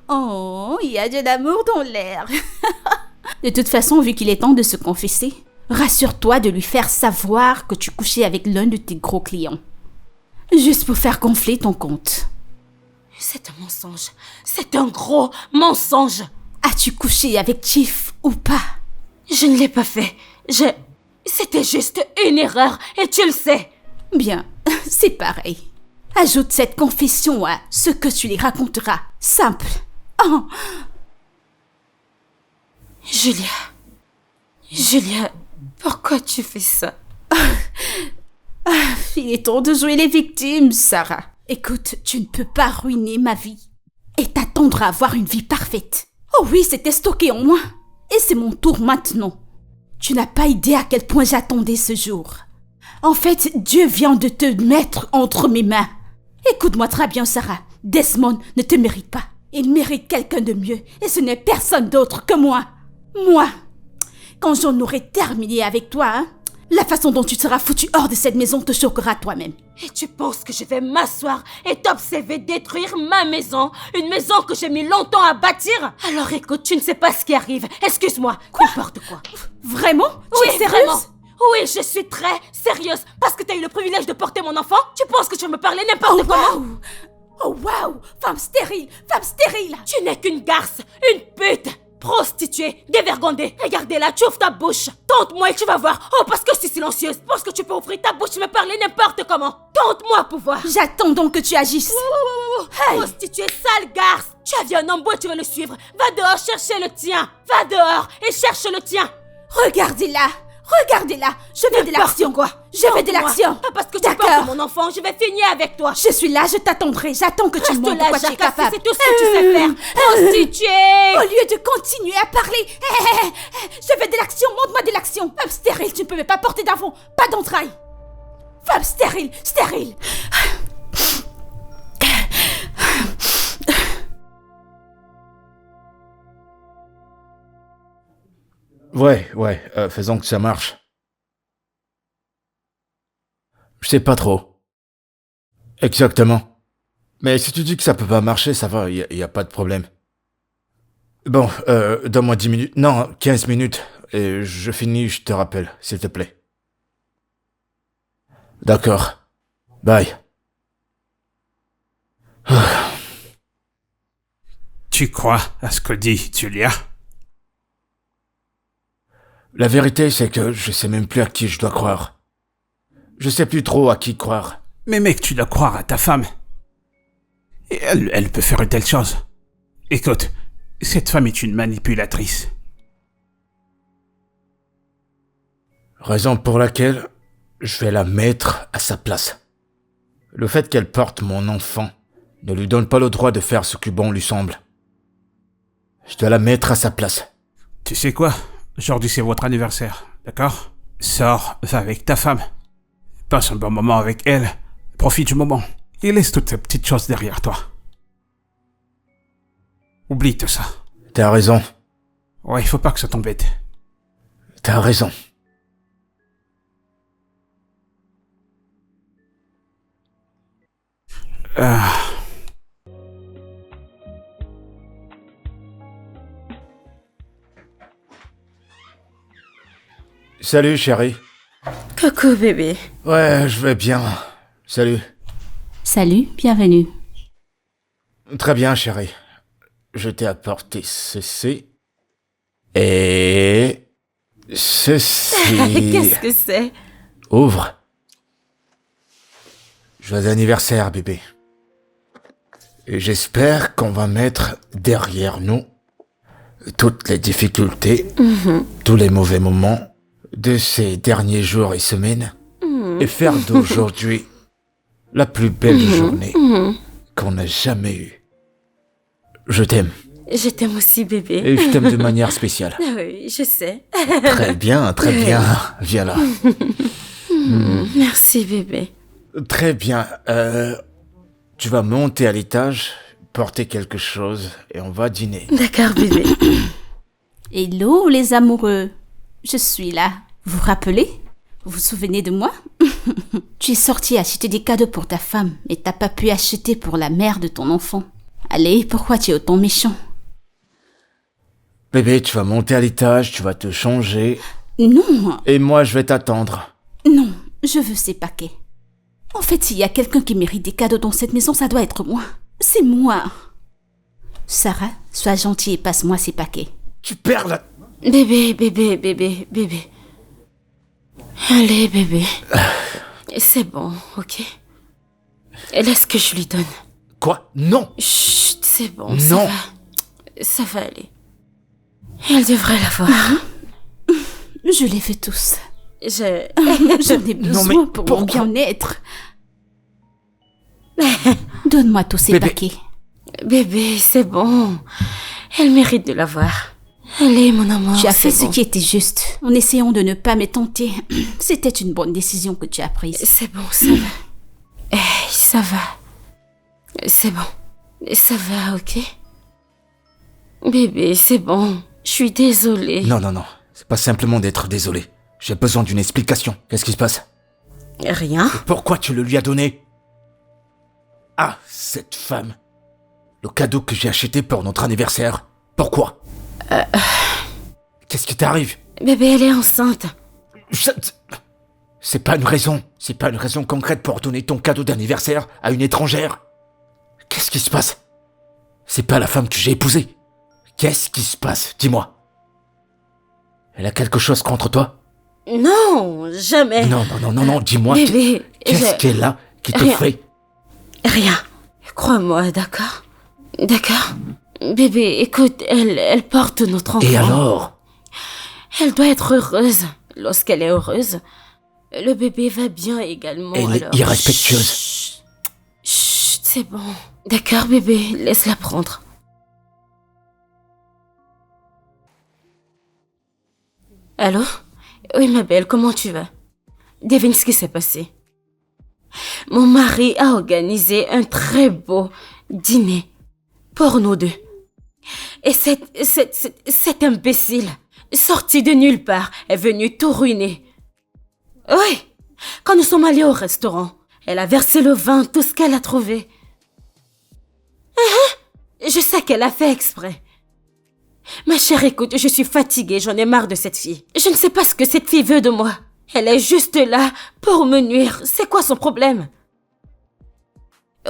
Oh, il y a de l'amour dans l'air. De toute façon, vu qu'il est temps de se confesser, rassure-toi de lui faire savoir que tu couchais avec l'un de tes gros clients. Juste pour faire gonfler ton compte. C'est un mensonge. C'est un gros mensonge. As-tu couché avec Chief ou pas? Je ne l'ai pas fait. C'était juste une erreur et tu le sais. Bien, c'est pareil. Ajoute cette confession à ce que tu lui raconteras. Simple. Oh. Julia, pourquoi tu fais ça? Il est temps de jouer les victimes, Sarah. Écoute, tu ne peux pas ruiner ma vie et t'attendre à avoir une vie parfaite. Oh oui, c'était stocké en moi. Et c'est mon tour maintenant. Tu n'as pas idée à quel point j'attendais ce jour. En fait, Dieu vient de te mettre entre mes mains. Écoute-moi très bien, Sarah. Desmond ne te mérite pas. Il mérite quelqu'un de mieux. Et ce n'est personne d'autre que moi. Moi. Quand j'en aurai terminé avec toi, hein, la façon dont tu seras foutu hors de cette maison te choquera toi-même. Et tu penses que je vais m'asseoir et t'observer détruire ma maison? Une maison que j'ai mis longtemps à bâtir? Alors écoute, tu ne sais pas ce qui arrive. Excuse-moi. N'importe quoi. Vraiment? Tu Oui, es sérieuse? vraiment. Oui, je suis très sérieuse. Parce que t'as eu le privilège de porter mon enfant? Tu penses que tu vas me parler n'importe comment? Wow. Oh waouh! Femme stérile! Femme stérile! Tu n'es qu'une garce, une pute, prostituée, dévergondée. Regardez-la, tu ouvres ta bouche. Tente-moi et tu vas voir. Oh, parce que je suis silencieuse. Parce que tu peux ouvrir ta bouche et me parler n'importe comment. Tente-moi pour voir. J'attends donc que tu agisses. Hey. Prostituée, sale garce. Tu as vu un homme beau et tu veux le suivre. Va dehors chercher le tien. Va dehors et cherche le tien. Regardez-la! Regardez-la! Je veux de l'action! Quoi? Je veux de l'action! Pas parce que tu portes mon enfant, je vais finir avec toi. Je suis là, je t'attendrai. J'attends que tu me montres de quoi tu es capable. C'est tout ce que tu sais faire. Prostituée! Au lieu de continuer à parler, je veux de l'action, montre-moi de l'action. Femme stérile, tu ne peux même pas porter d'enfant. Pas d'entrailles. Femme stérile, stérile. Ouais, faisons que ça marche. Je sais pas trop. Exactement. Mais si tu dis que ça peut pas marcher, ça va, y a pas de problème. Bon, donne-moi 10 minutes. Non, 15 minutes. Et je finis, je te rappelle, s'il te plaît. D'accord. Bye. Tu crois à ce que dit Julia? La vérité, c'est que je sais même plus à qui je dois croire. Je sais plus trop à qui croire. Mais mec, tu dois croire à ta femme. Et elle peut faire une telle chose. Écoute, cette femme est une manipulatrice. Raison pour laquelle je vais la mettre à sa place. Le fait qu'elle porte mon enfant ne lui donne pas le droit de faire ce que bon lui semble. Je dois la mettre à sa place. Tu sais quoi? Aujourd'hui, c'est votre anniversaire, d'accord? Sors, va avec ta femme. Passe un bon moment avec elle. Profite du moment. Et laisse toutes ces petites choses derrière toi. Oublie tout ça. T'as raison. Ouais, il faut pas que ça t'embête. T'as raison. Salut, chérie. Coucou, bébé. Ouais, je vais bien. Salut. Salut, bienvenue. Très bien, chérie. Je t'ai apporté ceci. Et... ceci... Qu'est-ce que c'est? Ouvre. Joyeux anniversaire, bébé. Et j'espère qu'on va mettre derrière nous toutes les difficultés, tous les mauvais moments de ces derniers jours et semaines et faire d'aujourd'hui la plus belle journée qu'on a jamais eue. Je t'aime. Je t'aime aussi, bébé. Et je t'aime de manière spéciale. Oui, je sais. Très bien, très bien. Viens là. Merci, bébé. Très bien. Tu vas monter à l'étage, porter quelque chose et on va dîner. D'accord, bébé. Hello les amoureux, je suis là. Vous vous rappelez? Vous vous souvenez de moi? Tu es sorti acheter des cadeaux pour ta femme, mais t'as pas pu acheter pour la mère de ton enfant. Allez, pourquoi tu es autant méchant? Bébé, tu vas monter à l'étage, tu vas te changer Non, et moi je vais t'attendre. non, je veux ces paquets. En fait, s'il y a quelqu'un qui mérite des cadeaux dans cette maison, ça doit être moi. C'est moi. Sarah, sois gentille et passe-moi ces paquets. Tu perds la... Bébé, bébé, bébé, bébé. Allez, bébé. C'est bon, ok? Laisse que je lui donne. Quoi? Non. Chut, c'est bon, Non. ça va aller. Elle devrait l'avoir. Je les fais tous. Je... J'en ai Non, besoin mais pour pourquoi? mon bien-être. Donne-moi tous ces Bébé. paquets. Bébé, c'est bon. Elle mérite de l'avoir. Allez, mon amour. Tu as fait c'est ce bon. qui était juste, en essayant de ne pas me tenter. C'était une bonne décision que tu as prise. C'est bon, ça va. Ça va. C'est bon. Ça va, ok? Bébé, c'est bon. Je suis désolée. Non, non, non. C'est pas simplement d'être désolé. J'ai besoin d'une explication. Qu'est-ce qui se passe? Rien. Pourquoi tu le lui as donné? Ah, cette femme. Le cadeau que j'ai acheté pour notre anniversaire. Pourquoi? Qu'est-ce qui t'arrive? Bébé, elle est enceinte. C'est pas une raison. C'est pas une raison concrète pour donner ton cadeau d'anniversaire à une étrangère. Qu'est-ce qui se passe? C'est pas la femme que j'ai épousée. Qu'est-ce qui se passe? Dis-moi. Elle a quelque chose contre toi? Non, jamais. Non, non, non, non, non, dis-moi. Bébé, Qu'est-ce qu'elle a qui te Rien. fait? Rien. Crois-moi, d'accord? D'accord? Bébé, écoute, elle porte notre enfant. Et alors? Elle doit être heureuse. Lorsqu'elle est heureuse, le bébé va bien également. Elle est alors... irrespectueuse. Chut, chut, c'est bon. D'accord, bébé, laisse-la prendre. Allô? Oui, ma belle, comment tu vas? Devine ce qui s'est passé. Mon mari a organisé un très beau dîner pour nous deux. Et cet imbécile, sorti de nulle part, est venu tout ruiner. Oui, quand nous sommes allés au restaurant, elle a versé le vin, tout ce qu'elle a trouvé. Je sais qu'elle a fait exprès. Ma chère, écoute, je suis fatiguée, j'en ai marre de cette fille. Je ne sais pas ce que cette fille veut de moi. Elle est juste là pour me nuire. C'est quoi son problème?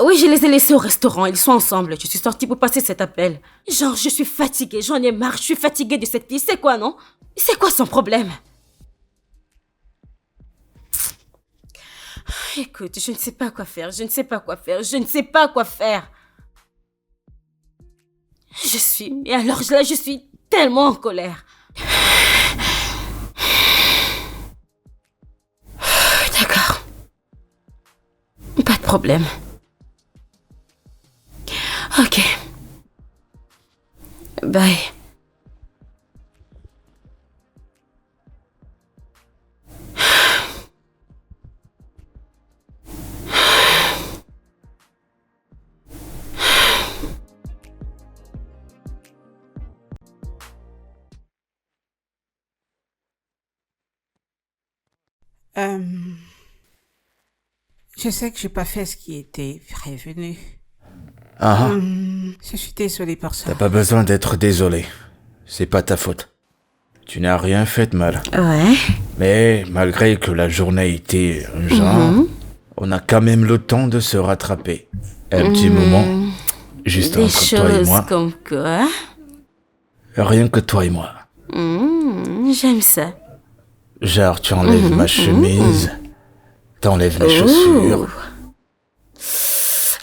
Oui, je les ai laissés au restaurant, ils sont ensemble. Je suis sortie pour passer cet appel. Genre, je suis fatiguée, j'en ai marre, je suis fatiguée de cette fille. C'est quoi, non? C'est quoi son problème? Écoute, je ne sais pas quoi faire, je ne sais pas quoi faire, je ne sais pas quoi faire. Et alors là, je suis tellement en colère. D'accord. Pas de problème. Ok. Bye. Je sais que j'ai pas fait ce qui était prévenu. Ah, Je suis désolée pour ça. t'as pas besoin d'être désolé. C'est pas ta faute. Tu n'as rien fait de mal. Ouais. Mais malgré que la journée était un genre, on a quand même le temps de se rattraper. Un petit moment, juste Des entre toi et choses moi. comme quoi? Rien que toi et moi. J'aime ça. Genre, tu enlèves ma chemise, t'enlèves les chaussures.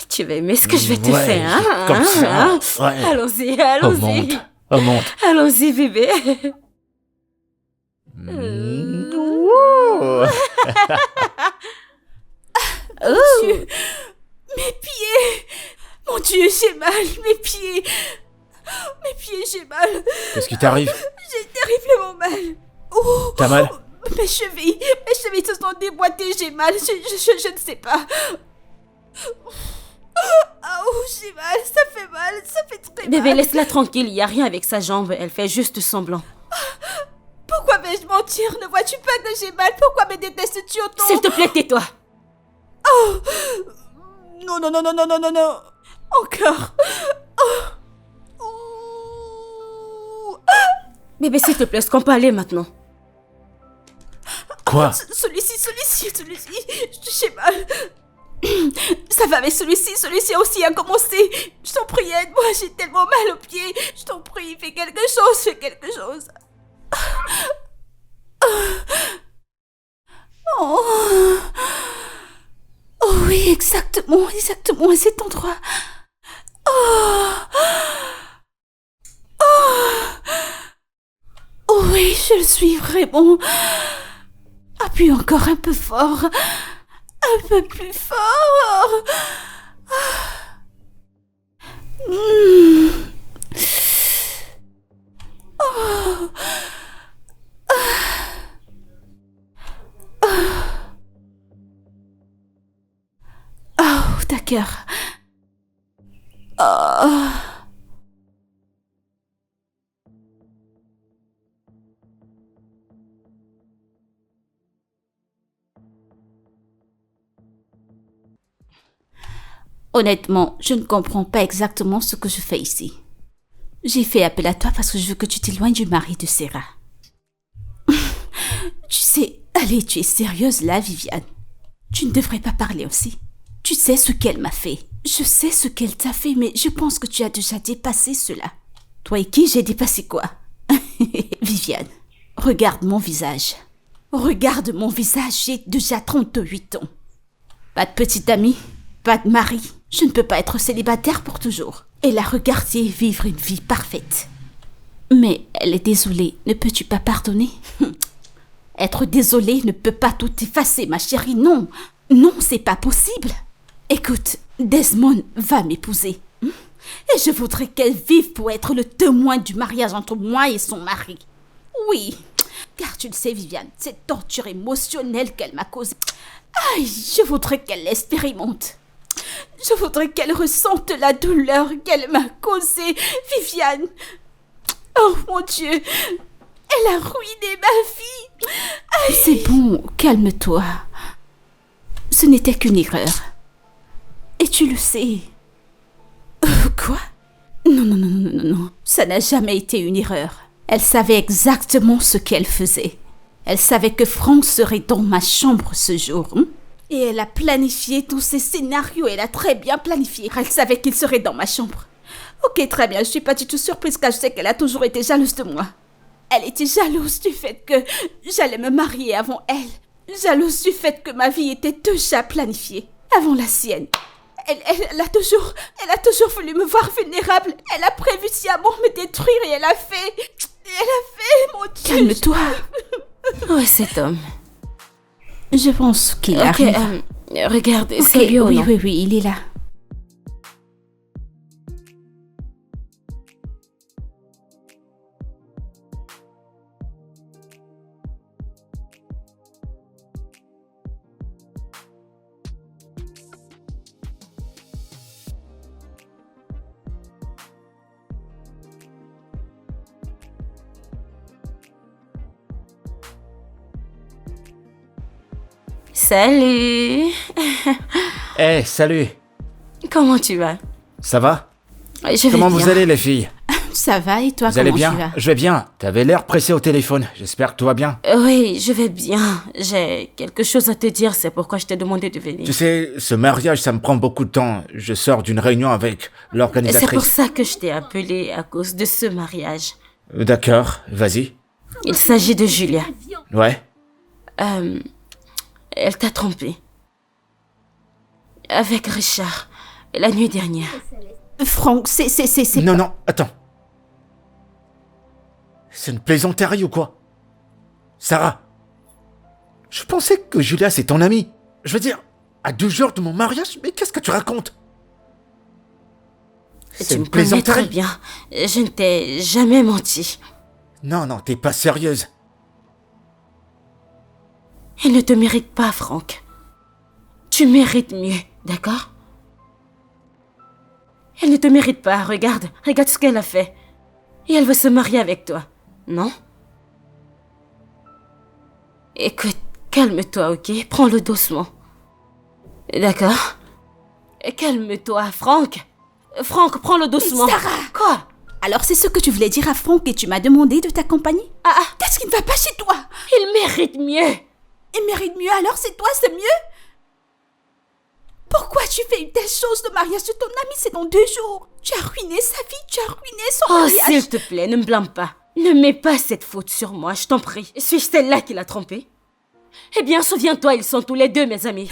Tu vas aimer ce que je vais te Ouais, faire, hein? comme ça, hein? ouais. Allons-y, Oh, allons-y. monte. Oh, monte. Allons-y, bébé. Oh. Dieu, mes pieds. Mon Dieu, j'ai mal, mes pieds. Mes pieds, j'ai mal. Qu'est-ce qui t'arrive? J'ai terriblement mal. Oh, T'as mal? mes chevilles se sont déboîtées, j'ai mal, je ne sais pas. Oh, j'ai mal, ça fait très Bébé, mal. laisse-la tranquille, il y a rien avec sa jambe, elle fait juste semblant. Pourquoi vais-je mentir? Ne vois-tu pas que j'ai mal? Pourquoi me détestes-tu autant? S'il te plaît, tais-toi. Non, non, non, non, non, non, non, non. Encore. Bébé, s'il te plaît, est-ce qu'on peut aller maintenant? Quoi? Celui-ci, j'ai mal. Ça va, mais celui-ci aussi a commencé. Je t'en prie, aide-moi, j'ai tellement mal aux pieds. Je t'en prie, fais quelque chose. Oh, oh oui, exactement, à cet endroit. Oh oui, je le suis vraiment. Appuie encore un peu fort. Un peu plus fort. Oh, d'accord. Oh. Honnêtement, je ne comprends pas exactement ce que je fais ici. J'ai fait appel à toi parce que je veux que tu t'éloignes du mari de Sarah. Tu sais, allez, tu es sérieuse là, Viviane. Tu ne devrais pas parler aussi. Tu sais ce qu'elle m'a fait. Je sais ce qu'elle t'a fait, mais je pense que tu as déjà dépassé cela. Toi et qui j'ai dépassé quoi? Viviane, regarde mon visage. Regarde mon visage, j'ai déjà 38 ans. Pas de petite amie, pas de mari. Je ne peux pas être célibataire pour toujours. Et la regarder vivre une vie parfaite. Mais elle est désolée, ne peux-tu pas pardonner? Être désolée ne peut pas tout effacer, ma chérie, non. Non, c'est pas possible. Écoute, Desmond va m'épouser. Et je voudrais qu'elle vive pour être le témoin du mariage entre moi et son mari. Oui, car tu le sais, Viviane, cette torture émotionnelle qu'elle m'a causée. Aïe, je voudrais qu'elle l'expérimente. Je voudrais qu'elle ressente la douleur qu'elle m'a causée, Viviane. Oh mon Dieu, elle a ruiné ma vie. Aïe. C'est bon, calme-toi. Ce n'était qu'une erreur. Et tu le sais. Quoi? Non. Ça n'a jamais été une erreur. Elle savait exactement ce qu'elle faisait. Elle savait que Franck serait dans ma chambre ce jour. Et elle a planifié tous ces scénarios. Elle a très bien planifié. Elle savait qu'il serait dans ma chambre. Ok, très bien. Je suis pas du tout surprise car je sais qu'elle a toujours été jalouse de moi. Elle était jalouse du fait que j'allais me marier avant elle. Jalouse du fait que ma vie était déjà planifiée avant la sienne. Elle a toujours voulu me voir vulnérable. Elle a prévu sciemment me détruire et elle a fait, mon Dieu. Calme-toi. Où est cet homme? Je pense qu'il arrive. Regardez, c'est lui ou non? Oui, il est là. Salut. Salut. Comment tu vas? Ça va? Je vais Comment bien. vous allez, les filles? Ça va et toi, Vous allez comment tu bien? vas? Je vais bien. T'avais l'air pressé au téléphone. J'espère que tout va bien. Oui, je vais bien. J'ai quelque chose à te dire, c'est pourquoi je t'ai demandé de venir. Tu sais, ce mariage, ça me prend beaucoup de temps. Je sors d'une réunion avec C'est pour l'organisatrice. ça que je t'ai appelé à cause de ce mariage. D'accord, vas-y. Il s'agit de Julia. Ouais. Elle t'a trompé. Avec Richard, la nuit dernière. Franck, c'est... Non, non, attends. C'est une plaisanterie ou quoi? Sarah, je pensais que Julia, c'est ton amie. Je veux dire, à 2 jours de mon mariage, mais qu'est-ce que tu racontes? C'est Tu une me connais très plaisanterie. bien. Je ne t'ai jamais menti. Non, non, t'es pas sérieuse. Elle ne te mérite pas, Franck. Tu mérites mieux, d'accord? Elle ne te mérite pas, regarde ce qu'elle a fait. Et elle veut se marier avec toi, non? Écoute, calme-toi, ok? Prends-le doucement. D'accord? Calme-toi, Franck. Franck, prends-le doucement. Sarah! Quoi? Alors c'est ce que tu voulais dire à Franck et tu m'as demandé de t'accompagner? Ah, Qu'est-ce qui ne va pas chez toi? il mérite mieux. Il mérite mieux, alors c'est toi, c'est mieux? Pourquoi tu fais une telle chose? Le mariage de ton ami, c'est dans 2 jours. Tu as ruiné sa vie, tu as ruiné son Oh, mariage. s'il te plaît, ne me blâme pas. Ne mets pas cette faute sur moi, je t'en prie. Suis-je celle-là qui l'a trompé? Eh bien, souviens-toi, ils sont tous les deux mes amis.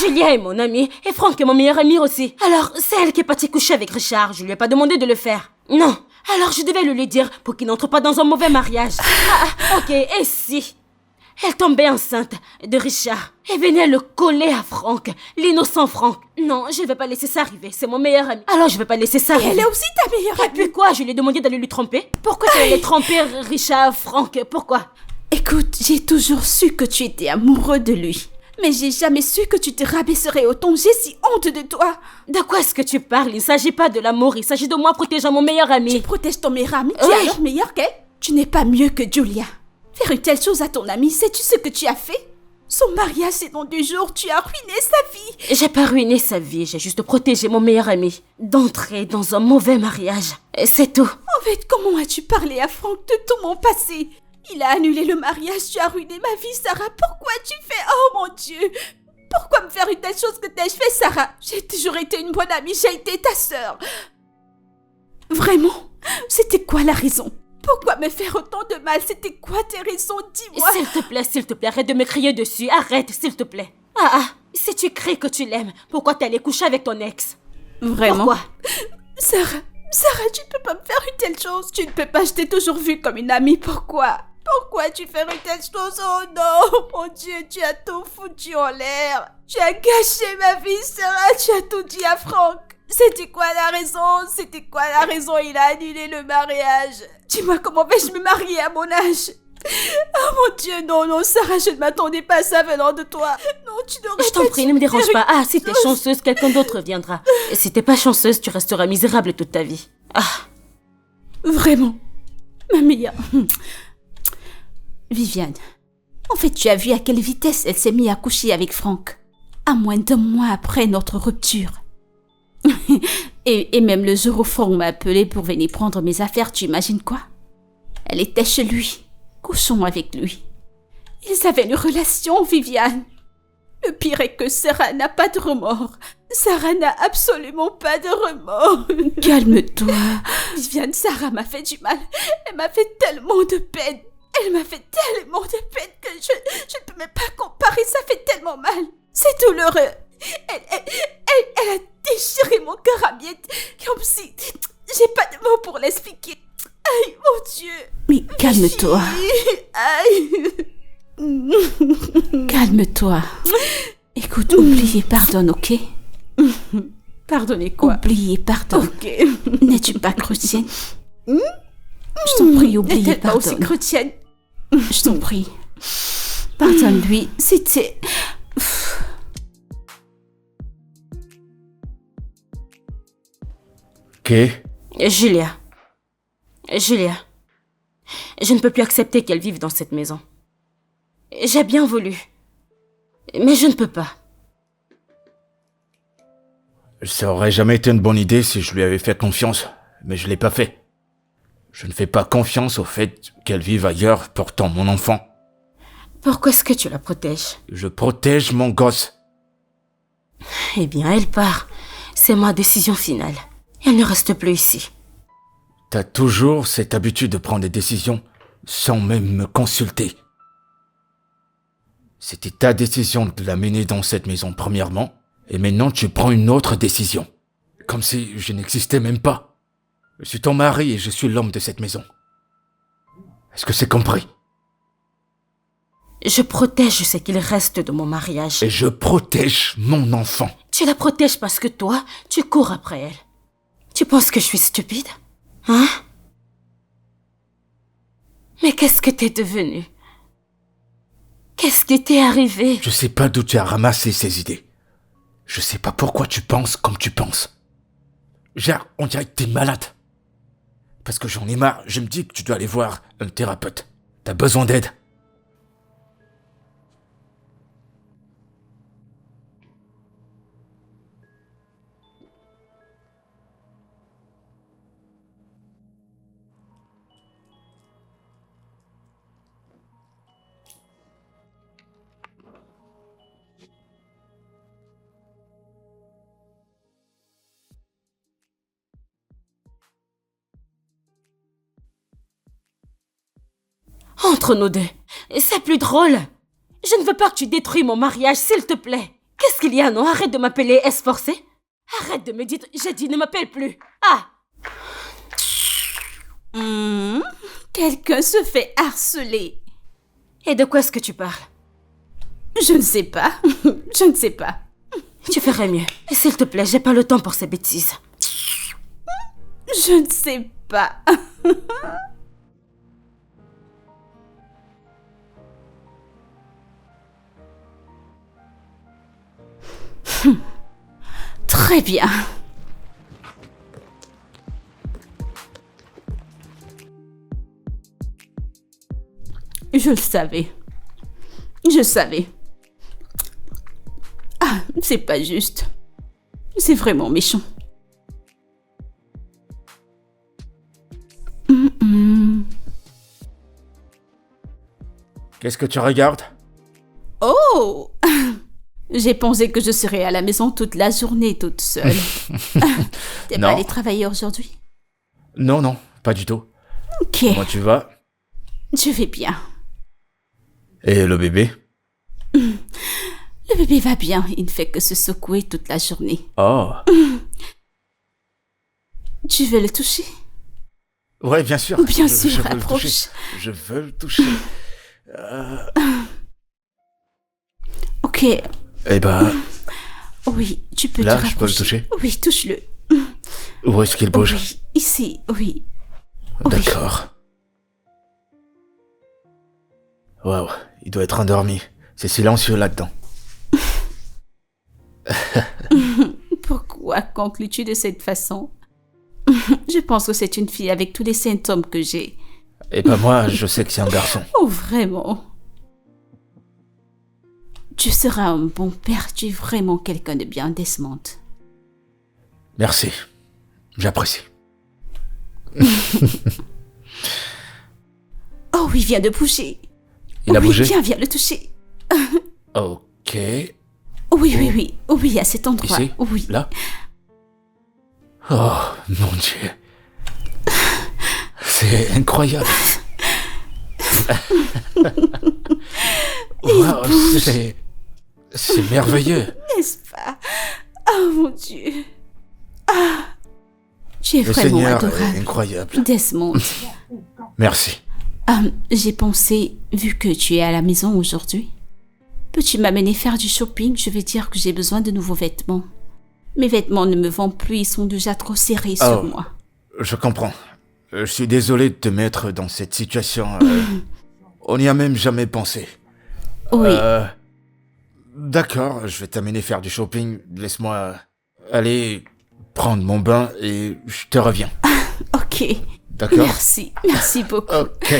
Julia est mon amie, et Franck est mon meilleur ami aussi. Alors, c'est elle qui est partie coucher avec Richard, je lui ai pas demandé de le faire. Non, alors je devais le lui dire pour qu'il n'entre pas dans un mauvais mariage. Ok, et si elle tombait enceinte de Richard et venait le coller à Franck, l'innocent Franck. Non, je vais pas laisser ça arriver, c'est mon meilleur ami. Alors je vais pas laisser ça arriver. Elle est aussi ta meilleure Et amie. puis quoi, je lui ai demandé d'aller lui tromper? Pourquoi tu allais tromper Richard, Franck? Pourquoi? Écoute, j'ai toujours su que tu étais amoureux de lui. Mais j'ai jamais su que tu te rabaisserais autant. J'ai si honte de toi. De quoi est-ce que tu parles? Il ne s'agit pas de l'amour, il s'agit de moi protégeant mon meilleur Tu ami. protèges ton meilleur ami, tu Oui. es alors meilleur qu'elle. Tu n'es pas mieux que Julia. Faire une telle chose à ton ami, sais-tu ce que tu as fait? Son mariage, c'est dans 2 jours, tu as ruiné sa vie. J'ai pas ruiné sa vie, j'ai juste protégé mon meilleur ami d'entrer dans un mauvais mariage. Et c'est tout. En fait, comment as-tu parlé à Franck de tout mon passé? Il a annulé le mariage, tu as ruiné ma vie, Sarah. Pourquoi tu fais... Oh mon Dieu! Pourquoi me faire une telle chose que t'ai-je fait, Sarah? J'ai toujours été une bonne amie, j'ai été ta sœur. Vraiment? C'était quoi la raison? Pourquoi me faire autant de mal? C'était quoi tes raisons? Dis-moi. S'il te plaît, arrête de me crier dessus. Arrête, s'il te plaît. Si tu cries que tu l'aimes, pourquoi t'es allé coucher avec ton ex? Vraiment? Pourquoi? Sarah, tu peux pas me faire une telle chose. Tu ne peux pas, je t'ai toujours vue comme une amie. Pourquoi? Pourquoi tu fais une telle chose? Oh non, mon Dieu, tu as tout foutu en l'air. Tu as gâché ma vie, Sarah, tu as tout dit à Franck. C'était quoi la raison? C'était quoi la raison? Il a annulé le mariage. Dis-moi, comment vais-je me marier à mon âge? Oh mon Dieu, non, Sarah, je ne m'attendais pas à ça venant de toi. Non, tu n'aurais Je t'en pas prie, dû ne me faire dérange une pas. Si t'es chose. chanceuse, quelqu'un d'autre viendra. Et si t'es pas chanceuse, tu resteras misérable toute ta vie. Vraiment, ma meilleure. Viviane, en fait, tu as vu à quelle vitesse elle s'est mise à coucher avec Franck. À moins d'1 mois après notre rupture. et même le jour où Franck m'a appelé pour venir prendre mes affaires, tu imagines quoi? Elle était chez lui, couchant avec lui. Ils avaient une relation, Viviane. Le pire est que Sarah n'a pas de remords. Sarah n'a absolument pas de remords. Calme-toi. Viviane, Sarah m'a fait du mal. Elle m'a fait tellement de peine. Elle m'a fait tellement de peine que je ne peux même pas comparer. Ça fait tellement mal. C'est douloureux. Elle a déchiré mon cœur à miettes. Comme si... J'ai pas de mots pour l'expliquer. Aïe, mon Dieu. Mais calme-toi. Aïe. Calme-toi. Écoute, oublie et pardonne, ok? Pardonnez quoi? Oublie et pardonne. Ok. N'es-tu pas chrétienne? Je t'en prie, oublie et pardonne. Pas aussi chrétienne. Je t'en prie. Pardonne-lui. C'était... Ok. Julia, je ne peux plus accepter qu'elle vive dans cette maison. J'ai bien voulu, mais je ne peux pas. Ça aurait jamais été une bonne idée si je lui avais fait confiance. mais je l'ai pas fait. Je ne fais pas confiance au fait qu'elle vive ailleurs portant mon enfant. Pourquoi est-ce que tu la protèges? Je protège mon gosse. Eh bien, elle part. C'est ma décision finale. Elle ne reste plus ici. T'as toujours cette habitude de prendre des décisions sans même me consulter. C'était ta décision de l'amener dans cette maison premièrement, et maintenant tu prends une autre décision. Comme si je n'existais même pas. Je suis ton mari et je suis l'homme de cette maison. Est-ce que c'est compris? Je protège ce qu'il reste de mon mariage. Et je protège mon enfant. Tu la protèges parce que toi, tu cours après elle. Tu penses que je suis stupide? Hein? Mais qu'est-ce que t'es devenu? Qu'est-ce qui t'est arrivé? Je sais pas d'où tu as ramassé ces idées. Je sais pas pourquoi tu penses comme tu penses. Genre, on dirait que t'es malade. Parce que j'en ai marre, je me dis que tu dois aller voir un thérapeute. T'as besoin d'aide. Entre nous deux, c'est plus drôle. Je ne veux pas que tu détruis mon mariage, s'il te plaît. Qu'est-ce qu'il y a, non? Arrête de m'appeler esforcé. Arrête de me dire... J'ai dit, ne m'appelle plus. Ah! Quelqu'un se fait harceler. Et de quoi est-ce que tu parles? Je ne sais pas. Je ne sais pas. Tu ferais mieux. S'il te plaît, j'ai pas le temps pour ces bêtises. Je ne sais pas. Très bien. Je le savais. Je savais. Ah, c'est pas juste. C'est vraiment méchant. Qu'est-ce que tu regardes? Oh! J'ai pensé que je serais à la maison toute la journée toute seule. T'es Non. pas allé travailler aujourd'hui? Non, non, pas du tout. Ok, Comment tu vas? je vais bien. Et le bébé? Le bébé va bien, il ne fait que se secouer toute la journée. Oh. Tu veux le toucher? Ouais, bien sûr. Bien sûr, je veux le approche. toucher. Je veux le toucher. Ok, Eh ben, oui, tu peux là, te je peux le rapprocher. toucher? Oui, touche-le. Où est-ce qu'il bouge? Oui, ici, oui. Oui. D'accord. Waouh, il doit être endormi. C'est silencieux là-dedans. Pourquoi conclus-tu de cette façon? Je pense que c'est une fille avec tous les symptômes que j'ai. Et ben moi, je sais que c'est un garçon. Oh, vraiment? Tu seras un bon père, tu es vraiment quelqu'un de bien, Desmond. Merci. J'apprécie. Oh oui, viens de bouger. Il a oui, bougé? Viens le toucher. Ok. Oui, à cet endroit. Ici? Oui. Là? Oh, mon Dieu. C'est incroyable. Wow, c'est merveilleux. N'est-ce pas? Oh mon Dieu. Ah, tu es Le vraiment Seigneur est adorable. incroyable. Desmond, Merci. j'ai pensé, vu que tu es à la maison aujourd'hui, peux-tu m'amener faire du shopping? Je vais dire que j'ai besoin de nouveaux vêtements. Mes vêtements ne me vont plus, ils sont déjà trop serrés sur moi. Je comprends. Je suis désolé de te mettre dans cette situation. On n'y a même jamais pensé. Oui, D'accord, je vais t'amener faire du shopping. Laisse-moi aller prendre mon bain et je te reviens. ok. D'accord? Merci beaucoup. Ok.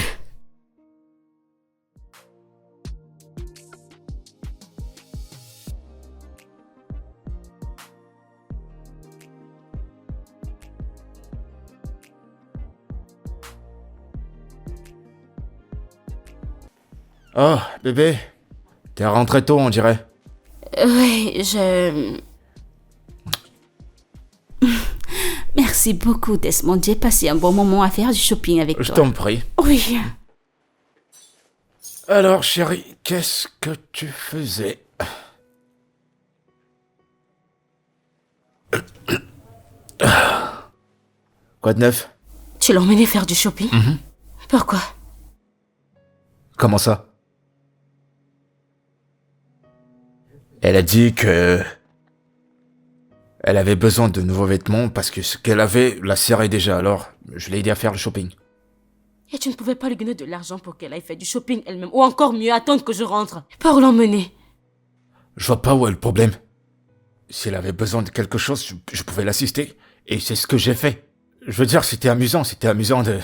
Oh, bébé. T'es rentré tôt, on dirait. Oui, Merci beaucoup, Desmond. J'ai passé un bon moment à faire du shopping avec Je toi. t'en prie. Oui. Alors, chérie, qu'est-ce que tu faisais? Quoi de neuf? Tu l'as emmené faire du shopping? Pourquoi? Comment ça? Elle a dit que... Elle avait besoin de nouveaux vêtements parce que ce qu'elle avait la serrait déjà, alors je l'ai aidé à faire le shopping. Et tu ne pouvais pas lui donner de l'argent pour qu'elle aille faire du shopping elle-même, ou encore mieux, attendre que je rentre pour l'emmener. Je vois pas où est le problème. Si elle avait besoin de quelque chose, je pouvais l'assister. Et c'est ce que j'ai fait. Je veux dire, c'était amusant de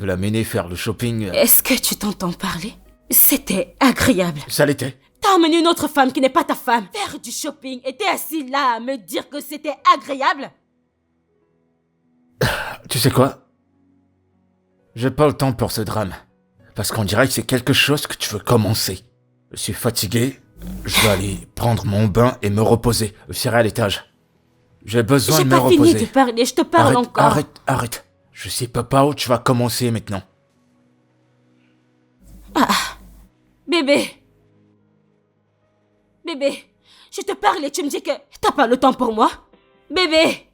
l'amener faire le shopping. Est-ce que tu t'entends parler? C'était agréable. Ça l'était. T'as emmené une autre femme qui n'est pas ta femme faire du shopping et t'es assis là à me dire que c'était agréable? Tu sais quoi? J'ai pas le temps pour ce drame. Parce qu'on dirait que c'est quelque chose que tu veux commencer. Je suis fatigué. Je vais aller prendre mon bain et me reposer. Je serai à l'étage. J'ai besoin de me reposer. J'ai pas fini de parler, je te parle encore. Arrête. Je sais pas où tu vas commencer maintenant. Bébé, je te parle et tu me dis que t'as pas le temps pour moi? Bébé!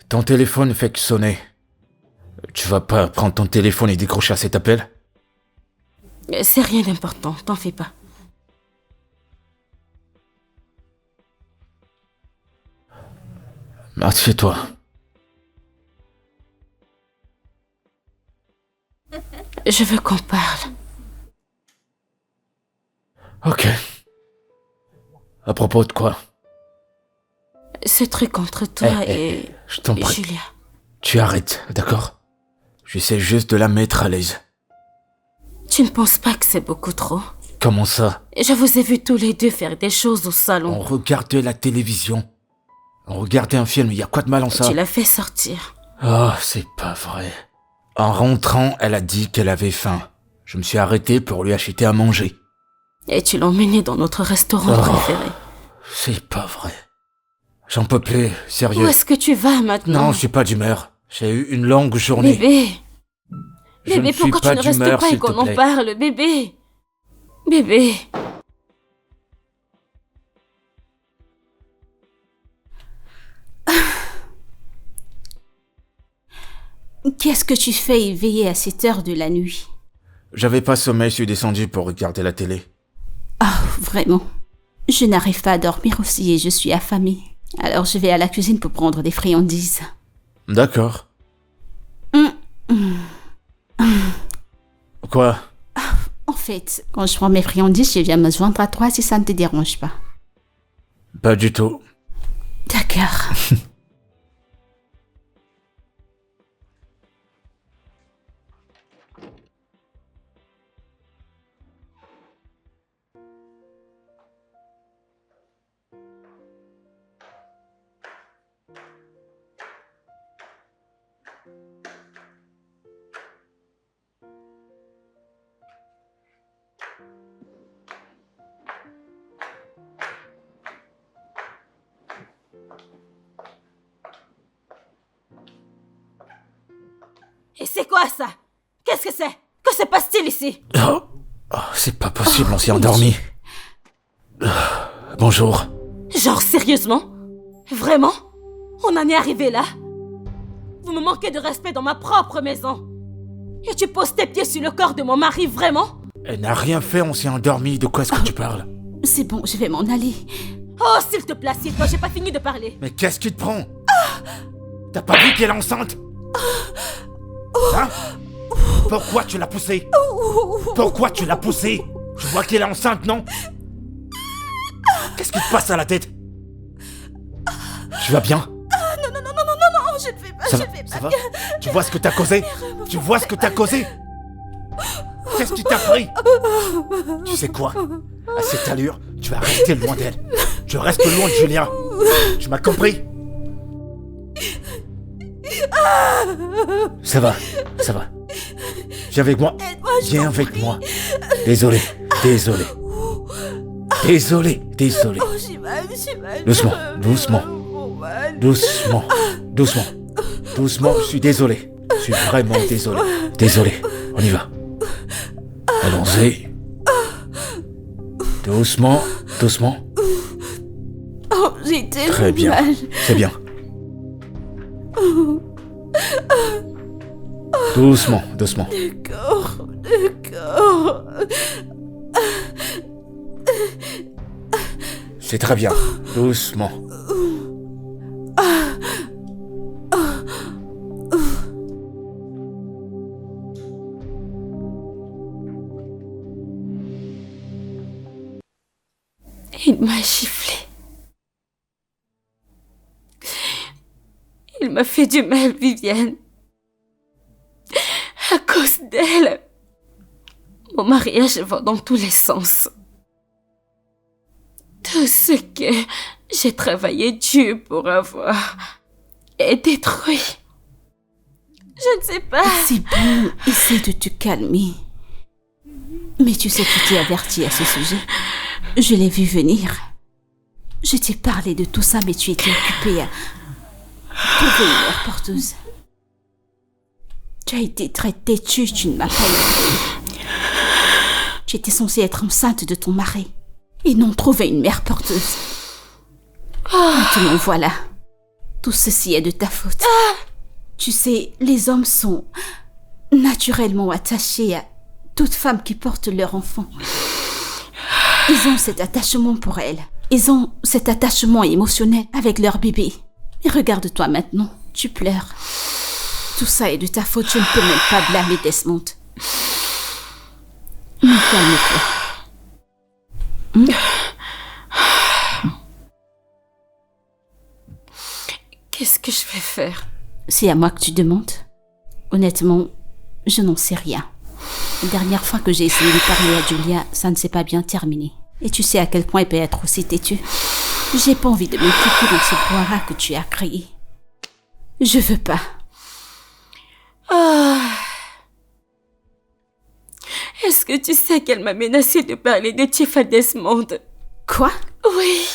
Ton téléphone fait que sonner. Tu vas pas prendre ton téléphone et décrocher à cet appel? C'est rien d'important, t'en fais pas. Assieds-toi. Je veux qu'on parle. Ok. À propos de quoi? Ce truc entre toi et... je t'en et prie. Julia. Tu arrêtes, d'accord? J'essaie juste de la mettre à l'aise. Tu ne penses pas que c'est beaucoup trop? Comment ça? Je vous ai vus tous les deux faire des choses au salon. On regardait la télévision. On regardait un film, y a quoi de mal en ça? Tu l'as fait sortir. Oh, c'est pas vrai. En rentrant, elle a dit qu'elle avait faim. Je me suis arrêté pour lui acheter à manger. Et tu l'as emmené dans notre restaurant préféré. C'est pas vrai. J'en peux plus, sérieux. Où est-ce que tu vas maintenant? Non, je suis pas d'humeur. J'ai eu une longue journée. Bébé! Je ne Bébé, suis pourquoi pas tu ne restes d'humeur, pas et s'il te qu'on en plaît. parle, bébé? Bébé! Qu'est-ce que tu fais éveillé à cette heure de la nuit? J'avais pas sommeil, je suis descendu pour regarder la télé. Ah, vraiment. Je n'arrive pas à dormir aussi et je suis affamée. Alors je vais à la cuisine pour prendre des friandises. D'accord. Quoi? En fait, quand je prends mes friandises, je viens me joindre à toi si ça ne te dérange pas. Pas du tout. D'accord. Et c'est quoi ça? Qu'est-ce que c'est? Que se passe-t-il ici? Oh, c'est pas possible, on s'est endormi. Bonjour. Genre sérieusement? Vraiment? On en est arrivé là? Vous me manquez de respect dans ma propre maison. Et tu poses tes pieds sur le corps de mon mari, vraiment? Elle n'a rien fait, on s'est endormi. De quoi est-ce que tu parles? C'est bon, je vais m'en aller. Oh, s'il te plaît, assieds-toi, j'ai pas fini de parler. Mais qu'est-ce qui te prend? T'as pas vu qu'elle est enceinte? Hein? Pourquoi tu l'as poussée? Pourquoi tu l'as poussée? Je vois qu'elle est enceinte, non? Qu'est-ce qui te passe à la tête? Tu vas bien? Non, je ne fais pas, Ça je va, ne fais ça pas va? Tu vois ce que t'as causé? Tu vois ce que t'as causé? Qu'est-ce qui t'a pris? Tu sais quoi? À cette allure, tu vas rester loin d'elle. Tu restes loin de Julien. Tu m'as compris? Ça va, ça va. Viens avec moi. Aide-moi, je Viens t'en avec prie. moi. Désolé, désolé. Désolé, désolé. Oh, j'ai mal. Doucement, doucement. Oh, mal. Doucement, doucement. Doucement, je suis désolé. Je suis vraiment désolé. Désolé, on y va. Allons-y. Doucement, doucement. Oh, j'ai tellement Très bien. mal. C'est bien. Doucement, doucement. D'accord. C'est très bien. Doucement. Il m'a giflé. Il m'a fait du mal, Viviane. À cause d'elle, mon mariage va dans tous les sens. Tout ce que j'ai travaillé dur pour avoir est détruit. Je ne sais pas. C'est bon, essaie de te calmer. Mais tu sais que je t'ai averti à ce sujet. Je l'ai vu venir. Je t'ai parlé de tout ça, mais tu étais occupée à trouver une mère porteuse. Tu as été très têtue, tu ne m'as pas écouté. Tu étais censée être enceinte de ton mari et non trouver une mère porteuse. Maintenant voilà, tout ceci est de ta faute. Tu sais, les hommes sont naturellement attachés à toute femme qui porte leur enfant. Ils ont cet attachement pour elle. Ils ont cet attachement émotionnel avec leur bébé. Et regarde-toi maintenant, tu pleures. Tout ça est de ta faute, je ne peux même pas blâmer Desmond. Mais calme-toi. Qu'est-ce que je vais faire? C'est à moi que tu demandes. Honnêtement, je n'en sais rien. La dernière fois que j'ai essayé de parler à Julia, ça ne s'est pas bien terminé. Et tu sais à quel point elle peut être aussi têtue. J'ai pas envie de m'impliquer dans ce brouhaha que tu as créé. Je veux pas. Est-ce que tu sais qu'elle m'a menacé de parler de Tiff à Desmond? Quoi? Oui.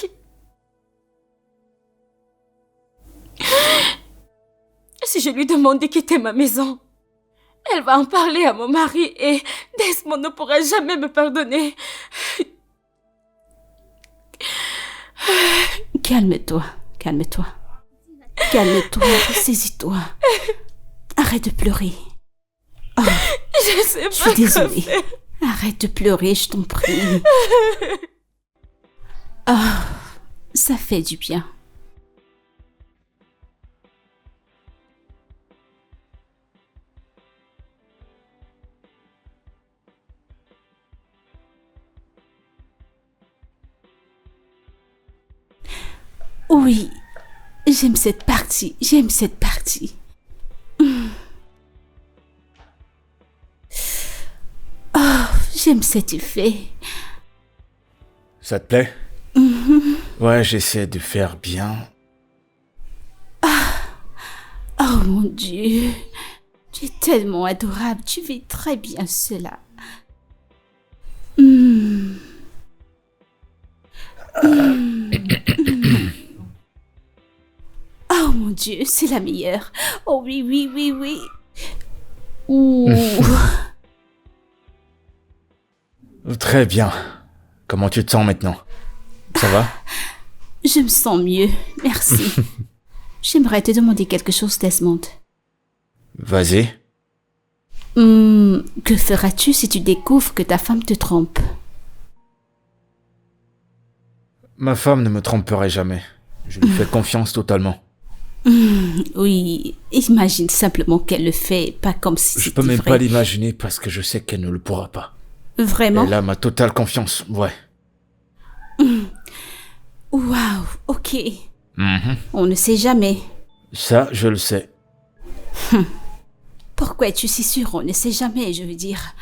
Si je lui demande de quitter ma maison, elle va en parler à mon mari et Desmond ne pourra jamais me pardonner. Calme-toi, calme-toi. Calme-toi, saisis-toi. Arrête de pleurer. Oh, Je sais pas je suis quoi désolée. faire. Arrête de pleurer, je t'en prie. Oh, ça fait du bien. Oui, j'aime cette partie, j'aime cette partie. Oh, j'aime cet effet. Ça te plaît? Ouais, j'essaie de faire bien. Oh mon Dieu, tu es tellement adorable, tu fais très bien cela. Oh mon Dieu, c'est la meilleure. Oh oui, oui, oui, oui. Ouh. Très bien. Comment tu te sens maintenant? Ça va? Je me sens mieux, merci. J'aimerais te demander quelque chose, Desmond. Vas-y. Que feras-tu si tu découvres que ta femme te trompe? Ma femme ne me tromperait jamais. Je lui fais confiance totalement. Oui, imagine simplement qu'elle le fait, pas comme si Je c'était peux même vrai. pas l'imaginer parce que je sais qu'elle ne le pourra pas. Vraiment? Elle a ma totale confiance, ouais. Waouh, ok. Mhm. On ne sait jamais. Ça, je le sais. Pourquoi es-tu si sûr? On ne sait jamais, je veux dire.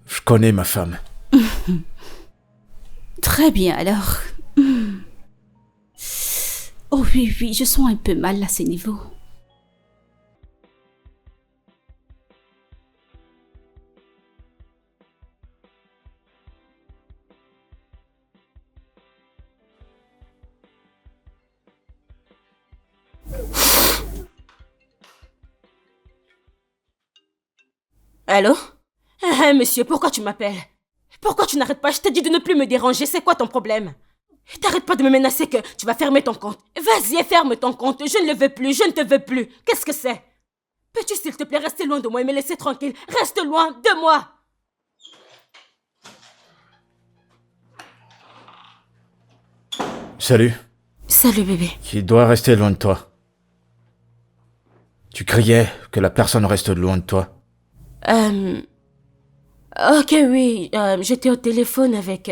Je connais ma femme. Très bien, alors. Oh oui, oui, je sens un peu mal à ce niveau. Allô? Monsieur, pourquoi tu m'appelles? Pourquoi tu n'arrêtes pas? Je t'ai dit de ne plus me déranger, c'est quoi ton problème? T'arrêtes pas de me menacer que tu vas fermer ton compte. Vas-y, ferme ton compte, je ne le veux plus, je ne te veux plus. Qu'est-ce que c'est? Peux-tu s'il te plaît rester loin de moi et me laisser tranquille? Reste loin de moi! Salut. Salut bébé. Qui doit rester loin de toi. Tu criais que la personne reste loin de toi. Ok, oui, j'étais au téléphone avec...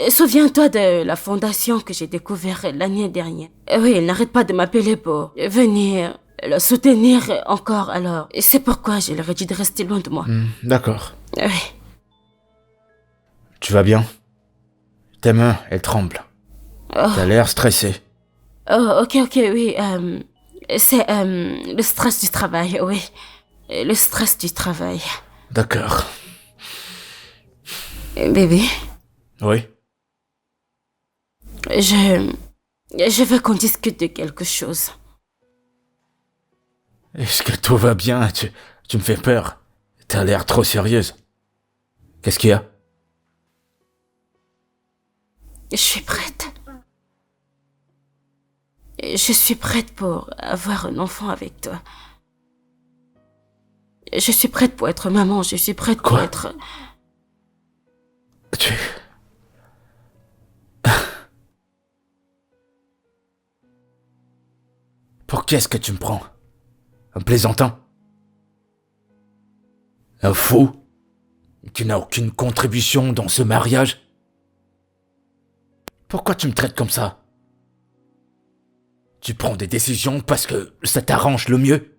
Souviens-toi de la fondation que j'ai découverte l'année dernière. Oui, elle n'arrête pas de m'appeler pour venir la soutenir encore, alors... C'est pourquoi je leur ai dit de rester loin de moi. D'accord. Oui. Tu vas bien? Tes mains, elles tremblent. T'as l'air stressé. Oh, ok, oui, c'est le stress du travail, oui. Le stress du travail. D'accord. Bébé, Oui? je veux qu'on discute de quelque chose. Est-ce que tout va bien? Tu me fais peur. T'as l'air trop sérieuse. Qu'est-ce qu'il y a? Je suis prête. Je suis prête pour avoir un enfant avec toi. Je suis prête pour être maman, je suis prête pour Quoi? être... Tu... Pour qu'est-ce que tu me prends? Un plaisantin? Un fou? Tu n'as aucune contribution dans ce mariage? Pourquoi tu me traites comme ça? Tu prends des décisions parce que ça t'arrange le mieux?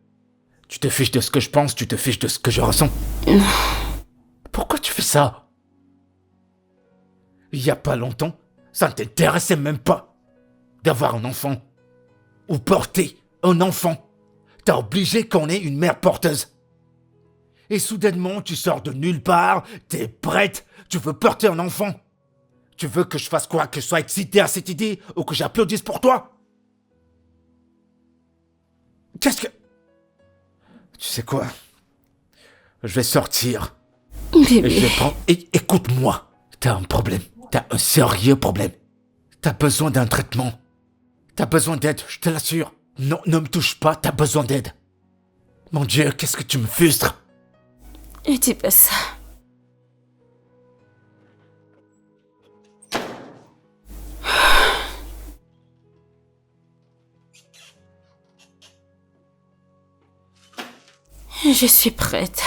Tu te fiches de ce que je pense, tu te fiches de ce que je ressens? Pourquoi tu fais ça? Il y a pas longtemps, ça ne t'intéressait même pas d'avoir un enfant. Ou porter un enfant. T'as obligé qu'on ait une mère porteuse. Et soudainement, tu sors de nulle part, t'es prête, tu veux porter un enfant. Tu veux que je fasse quoi? Que je sois excité à cette idée ou que j'applaudisse pour toi? Qu'est-ce que... Tu sais quoi? Je vais sortir. Et je Bébé, vais prendre... Écoute-moi. T'as un problème. T'as un sérieux problème. T'as besoin d'un traitement. T'as besoin d'aide, je te l'assure. Non, ne me touche pas, t'as besoin d'aide. Mon Dieu, qu'est-ce que tu me frustres? dis pas ça. Je suis prête.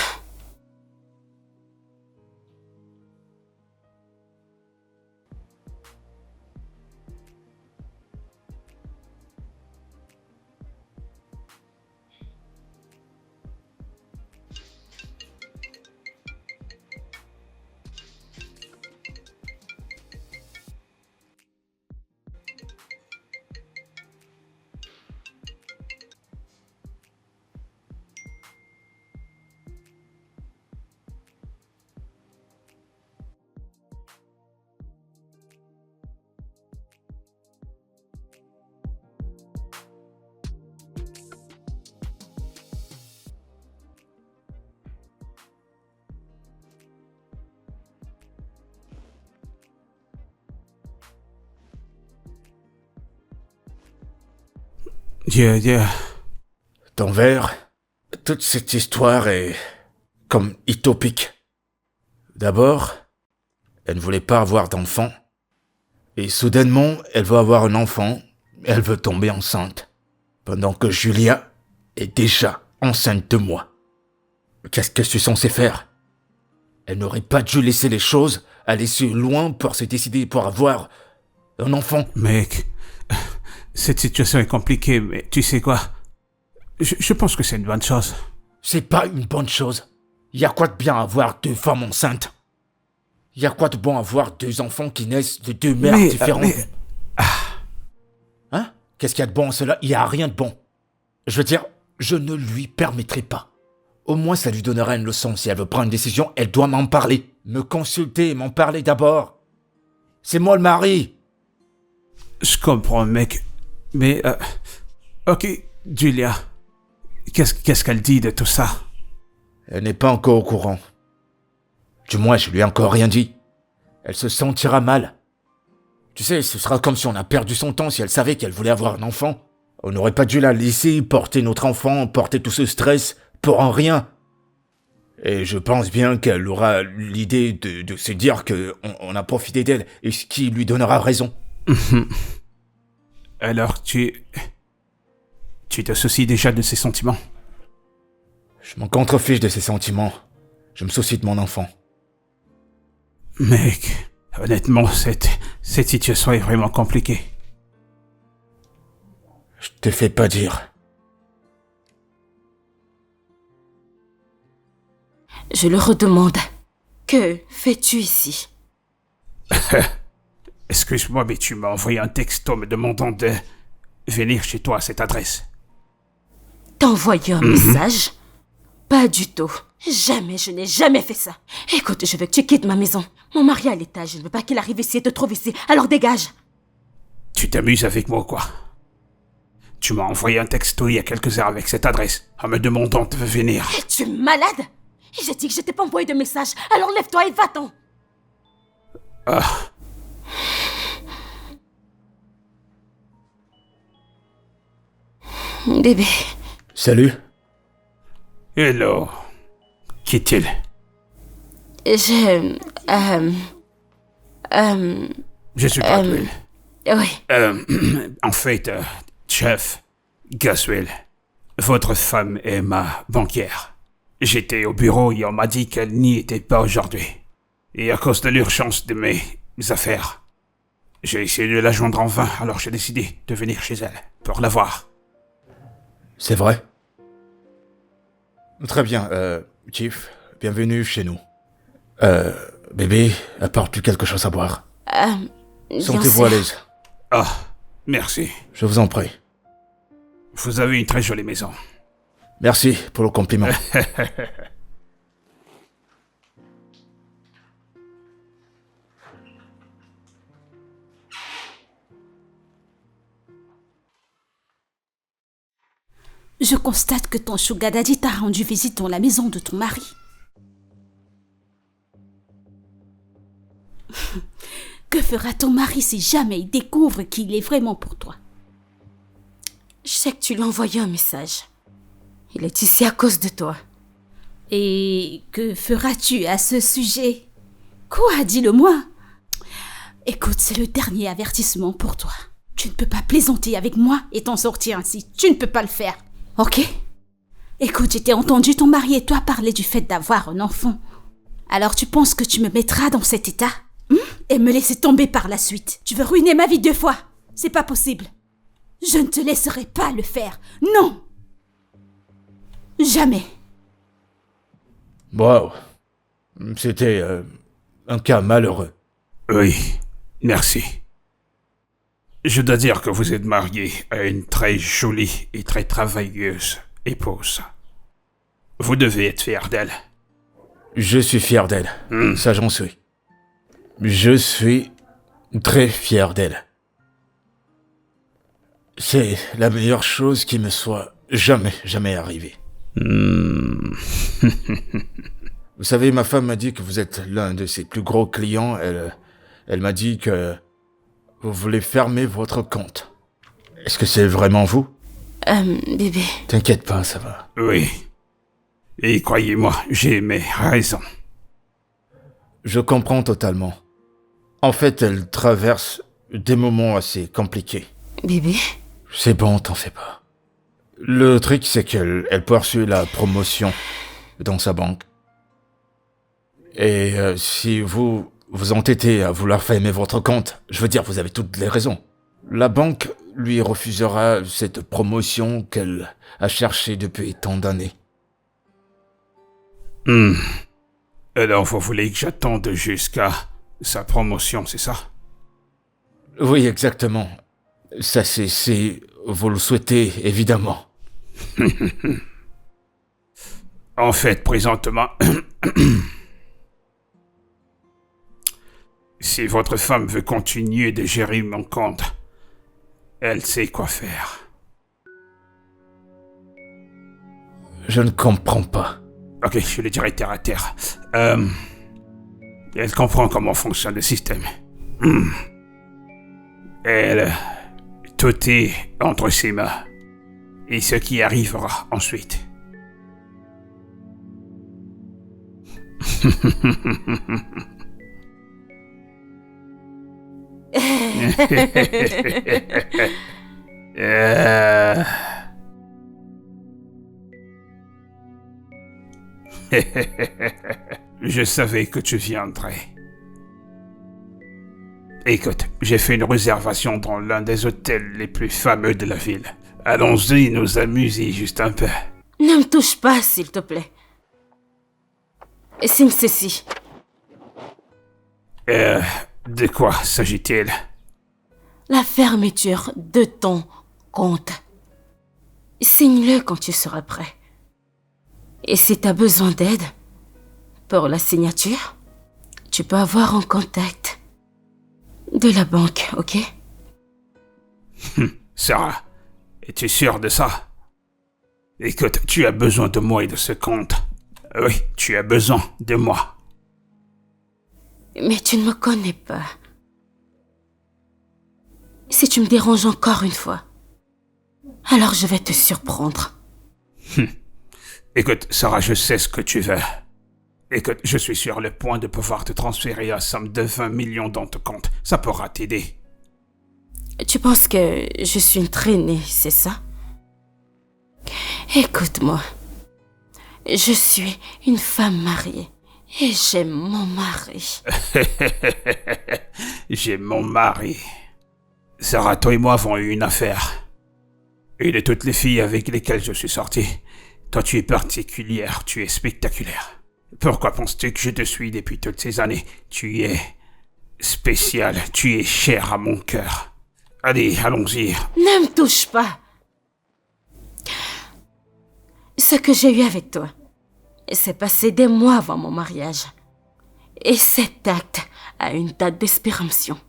Yeah. Ton verre, toute cette histoire est comme utopique. D'abord, elle ne voulait pas avoir d'enfant. Et soudainement, elle veut avoir un enfant. Elle veut tomber enceinte. Pendant que Julia est déjà enceinte de moi. Qu'est-ce que je suis censé faire? Elle n'aurait pas dû laisser les choses aller si loin pour se décider pour avoir Un enfant. Mec, cette situation est compliquée, mais tu sais quoi? Je pense que c'est une bonne chose. C'est pas une bonne chose. Y a quoi de bien à avoir 2 femmes enceintes? Y a quoi de bon à avoir 2 enfants qui naissent de 2 mères différentes? Hein? Qu'est-ce qu'il y a de bon en cela? Y a rien de bon. Je veux dire, je ne lui permettrai pas. Au moins, ça lui donnera une leçon. Si elle veut prendre une décision, elle doit m'en parler. Me consulter, m'en parler d'abord. C'est moi le mari. Je comprends, mec. Mais, ok, Julia. Qu'est-ce qu'elle dit de tout ça? Elle n'est pas encore au courant. Du moins, je lui ai encore rien dit. Elle se sentira mal. Tu sais, ce sera comme si on a perdu son temps si elle savait qu'elle voulait avoir un enfant. On n'aurait pas dû la laisser porter notre enfant, porter tout ce stress pour en rien. Et je pense bien qu'elle aura l'idée de se dire qu'on a profité d'elle et ce qui lui donnera raison. Alors, tu te soucies déjà de ses sentiments? Je m'en contrefiche de ses sentiments. Je me soucie de mon enfant. Mec, honnêtement, cette situation est vraiment compliquée. Je te fais pas dire. Je le redemande. Que fais-tu ici? Excuse-moi, mais tu m'as envoyé un texto me demandant de venir chez toi à cette adresse. T'as envoyé un message? Pas du tout. Jamais, je n'ai jamais fait ça. Écoute, je veux que tu quittes ma maison. Mon mari est à l'étage, je ne veux pas qu'il arrive ici et te trouve ici. Alors dégage. Tu t'amuses avec moi ou quoi? Tu m'as envoyé un texto il y a quelques heures avec cette adresse, en me demandant de venir. Es-tu malade? J'ai dit que je t'ai pas envoyé de message. Alors lève-toi et va-t'en. Bébé. Salut. Hello. Qui est-il? Je suis Goswell. Oui. En fait, chef, Goswell, votre femme est ma banquière. J'étais au bureau et on m'a dit qu'elle n'y était pas aujourd'hui. Et à cause de l'urgence de mes affaires, j'ai essayé de la joindre en vain, alors j'ai décidé de venir chez elle pour la voir. C'est vrai? Très bien, Chief, bienvenue chez nous. Bébé, apporte-lui quelque chose à boire. Sentez-vous à l'aise. Ah, merci. Je vous en prie. Vous avez une très jolie maison. Merci pour le compliment. Je constate que ton sugar daddy t'a rendu visite dans la maison de ton mari. Que fera ton mari si jamais il découvre qu'il est vraiment pour toi? Je sais que tu lui as envoyé un message. Il est ici à cause de toi. Et que feras-tu à ce sujet? Quoi, dis-le-moi. Écoute, c'est le dernier avertissement pour toi. Tu ne peux pas plaisanter avec moi et t'en sortir ainsi. Tu ne peux pas le faire. Ok? Écoute, j'ai entendu ton mari et toi parler du fait d'avoir un enfant. Alors tu penses que tu me mettras dans cet état? Et me laisser tomber par la suite? Tu veux ruiner ma vie 2 fois? C'est pas possible. Je ne te laisserai pas le faire. Non! Jamais. Wow. C'était un cas malheureux. Oui, merci. Je dois dire que vous êtes marié à une très jolie et très travailleuse épouse. Vous devez être fier d'elle. Je suis fier d'elle. Ça, j'en suis. Je suis très fier d'elle. C'est la meilleure chose qui me soit jamais arrivée. Vous savez, ma femme m'a dit que vous êtes l'un de ses plus gros clients. Elle m'a dit que vous voulez fermer votre compte. Est-ce que c'est vraiment vous? Bébé. T'inquiète pas, ça va. Oui. Et croyez-moi, j'ai mes raisons. Je comprends totalement. En fait, elle traverse des moments assez compliqués. Bébé. C'est bon, t'en fais pas. Le truc, c'est qu'elle poursuit la promotion dans sa banque. Et si vous vous entêtez à vouloir fermer votre compte. Je veux dire, vous avez toutes les raisons. La banque lui refusera cette promotion qu'elle a cherchée depuis tant d'années. Alors vous voulez que j'attende jusqu'à sa promotion, c'est ça? Oui, exactement. Ça, c'est... Vous le souhaitez, évidemment. En fait, présentement... Si votre femme veut continuer de gérer mon compte, elle sait quoi faire. Je ne comprends pas. Ok, je le dirai terre à terre. Elle comprend comment fonctionne le système. Elle... Tout est entre ses mains. Et ce qui arrivera ensuite. Je savais que tu viendrais. Écoute, j'ai fait une réservation dans l'un des hôtels les plus fameux de la ville. Allons-y nous amuser juste un peu. Ne me touche pas, s'il te plaît. Signe ceci. De quoi s'agit-il? La fermeture de ton compte. Signe-le quand tu seras prêt. Et si tu as besoin d'aide pour la signature, tu peux avoir un contact de la banque, ok? Sarah, es-tu sûre de ça? Écoute, tu as besoin de moi et de ce compte. Oui, tu as besoin de moi. Mais tu ne me connais pas. Si tu me déranges encore une fois, alors je vais te surprendre. Écoute, Sarah, je sais ce que tu veux. Écoute, je suis sur le point de pouvoir te transférer la somme de 20 millions dans ton compte. Ça pourra t'aider. Tu penses que je suis une traînée, c'est ça? Écoute-moi. Je suis une femme mariée. Et j'aime mon mari. J'aime mon mari. Sarah, toi et moi avons eu une affaire. Et de toutes les filles avec lesquelles je suis sorti, toi tu es particulière, tu es spectaculaire. Pourquoi penses-tu que je te suis depuis toutes ces années? Tu es spéciale, tu es chère à mon cœur. Allez, allons-y. Ne me touche pas. Ce que j'ai eu avec toi s'est passé des mois avant mon mariage. Et cet acte a une date d'expiration.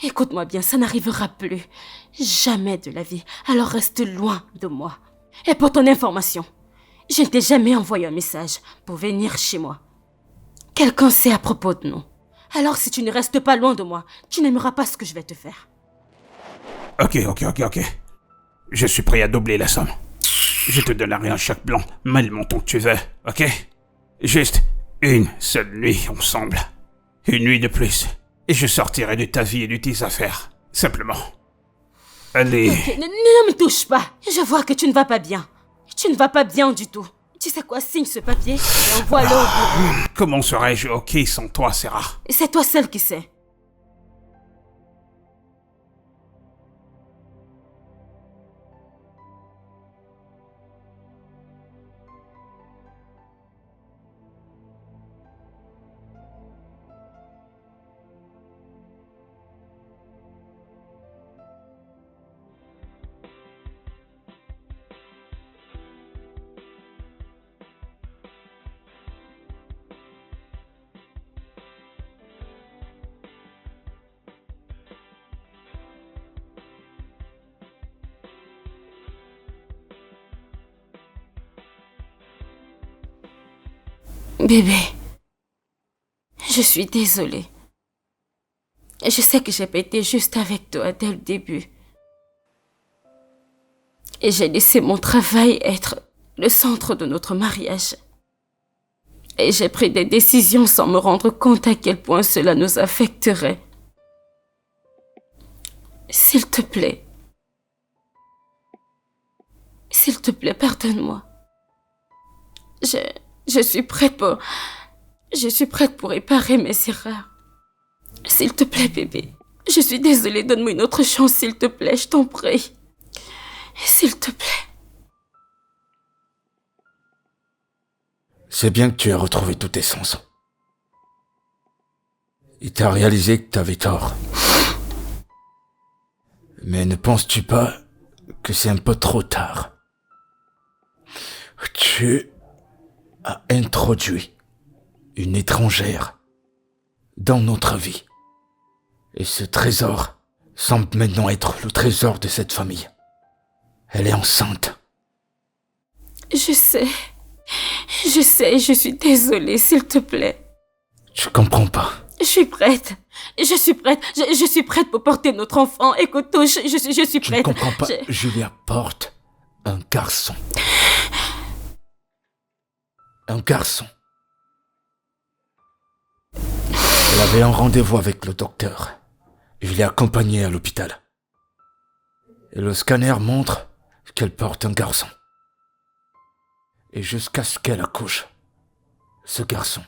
Écoute-moi bien, ça n'arrivera plus. Jamais de la vie. Alors reste loin de moi. Et pour ton information, je ne t'ai jamais envoyé un message pour venir chez moi. Quelqu'un sait à propos de nous. Alors si tu ne restes pas loin de moi, tu n'aimeras pas ce que je vais te faire. Ok. Je suis prêt à doubler la somme. Je te donnerai un chèque blanc, mets le montant que tu veux, ok? Juste une seule nuit ensemble. Une nuit de plus. Et je sortirai de ta vie et de tes affaires. Simplement. Allez. Okay, ne me touche pas. Je vois que tu ne vas pas bien. Tu ne vas pas bien du tout. Tu sais quoi, signe ce papier et envoie-le au bureau. Comment serais-je ok sans toi, Sarah? C'est toi seule qui sais. Bébé, je suis désolée. Je sais que j'ai pas été juste avec toi dès le début. Et j'ai laissé mon travail être le centre de notre mariage. Et j'ai pris des décisions sans me rendre compte à quel point cela nous affecterait. S'il te plaît, pardonne-moi. Je suis prête pour réparer mes erreurs. S'il te plaît, bébé. Je suis désolée, donne-moi une autre chance, s'il te plaît, je t'en prie. S'il te plaît. C'est bien que tu aies retrouvé tous tes sens. Et t'as réalisé que t'avais tort. Mais ne penses-tu pas que c'est un peu trop tard? Tu as introduit une étrangère dans notre vie. Et ce trésor semble maintenant être le trésor de cette famille. Elle est enceinte. Je sais, je suis désolée, s'il te plaît. Je comprends pas. Je suis prête. Je suis prête pour porter notre enfant. Écoute, je suis prête. Tu ne comprends pas. Julia porte un garçon. Un garçon. Elle avait un rendez-vous avec le docteur. Je l'ai accompagnée à l'hôpital. Et le scanner montre qu'elle porte un garçon. Et jusqu'à ce qu'elle accouche, ce garçon,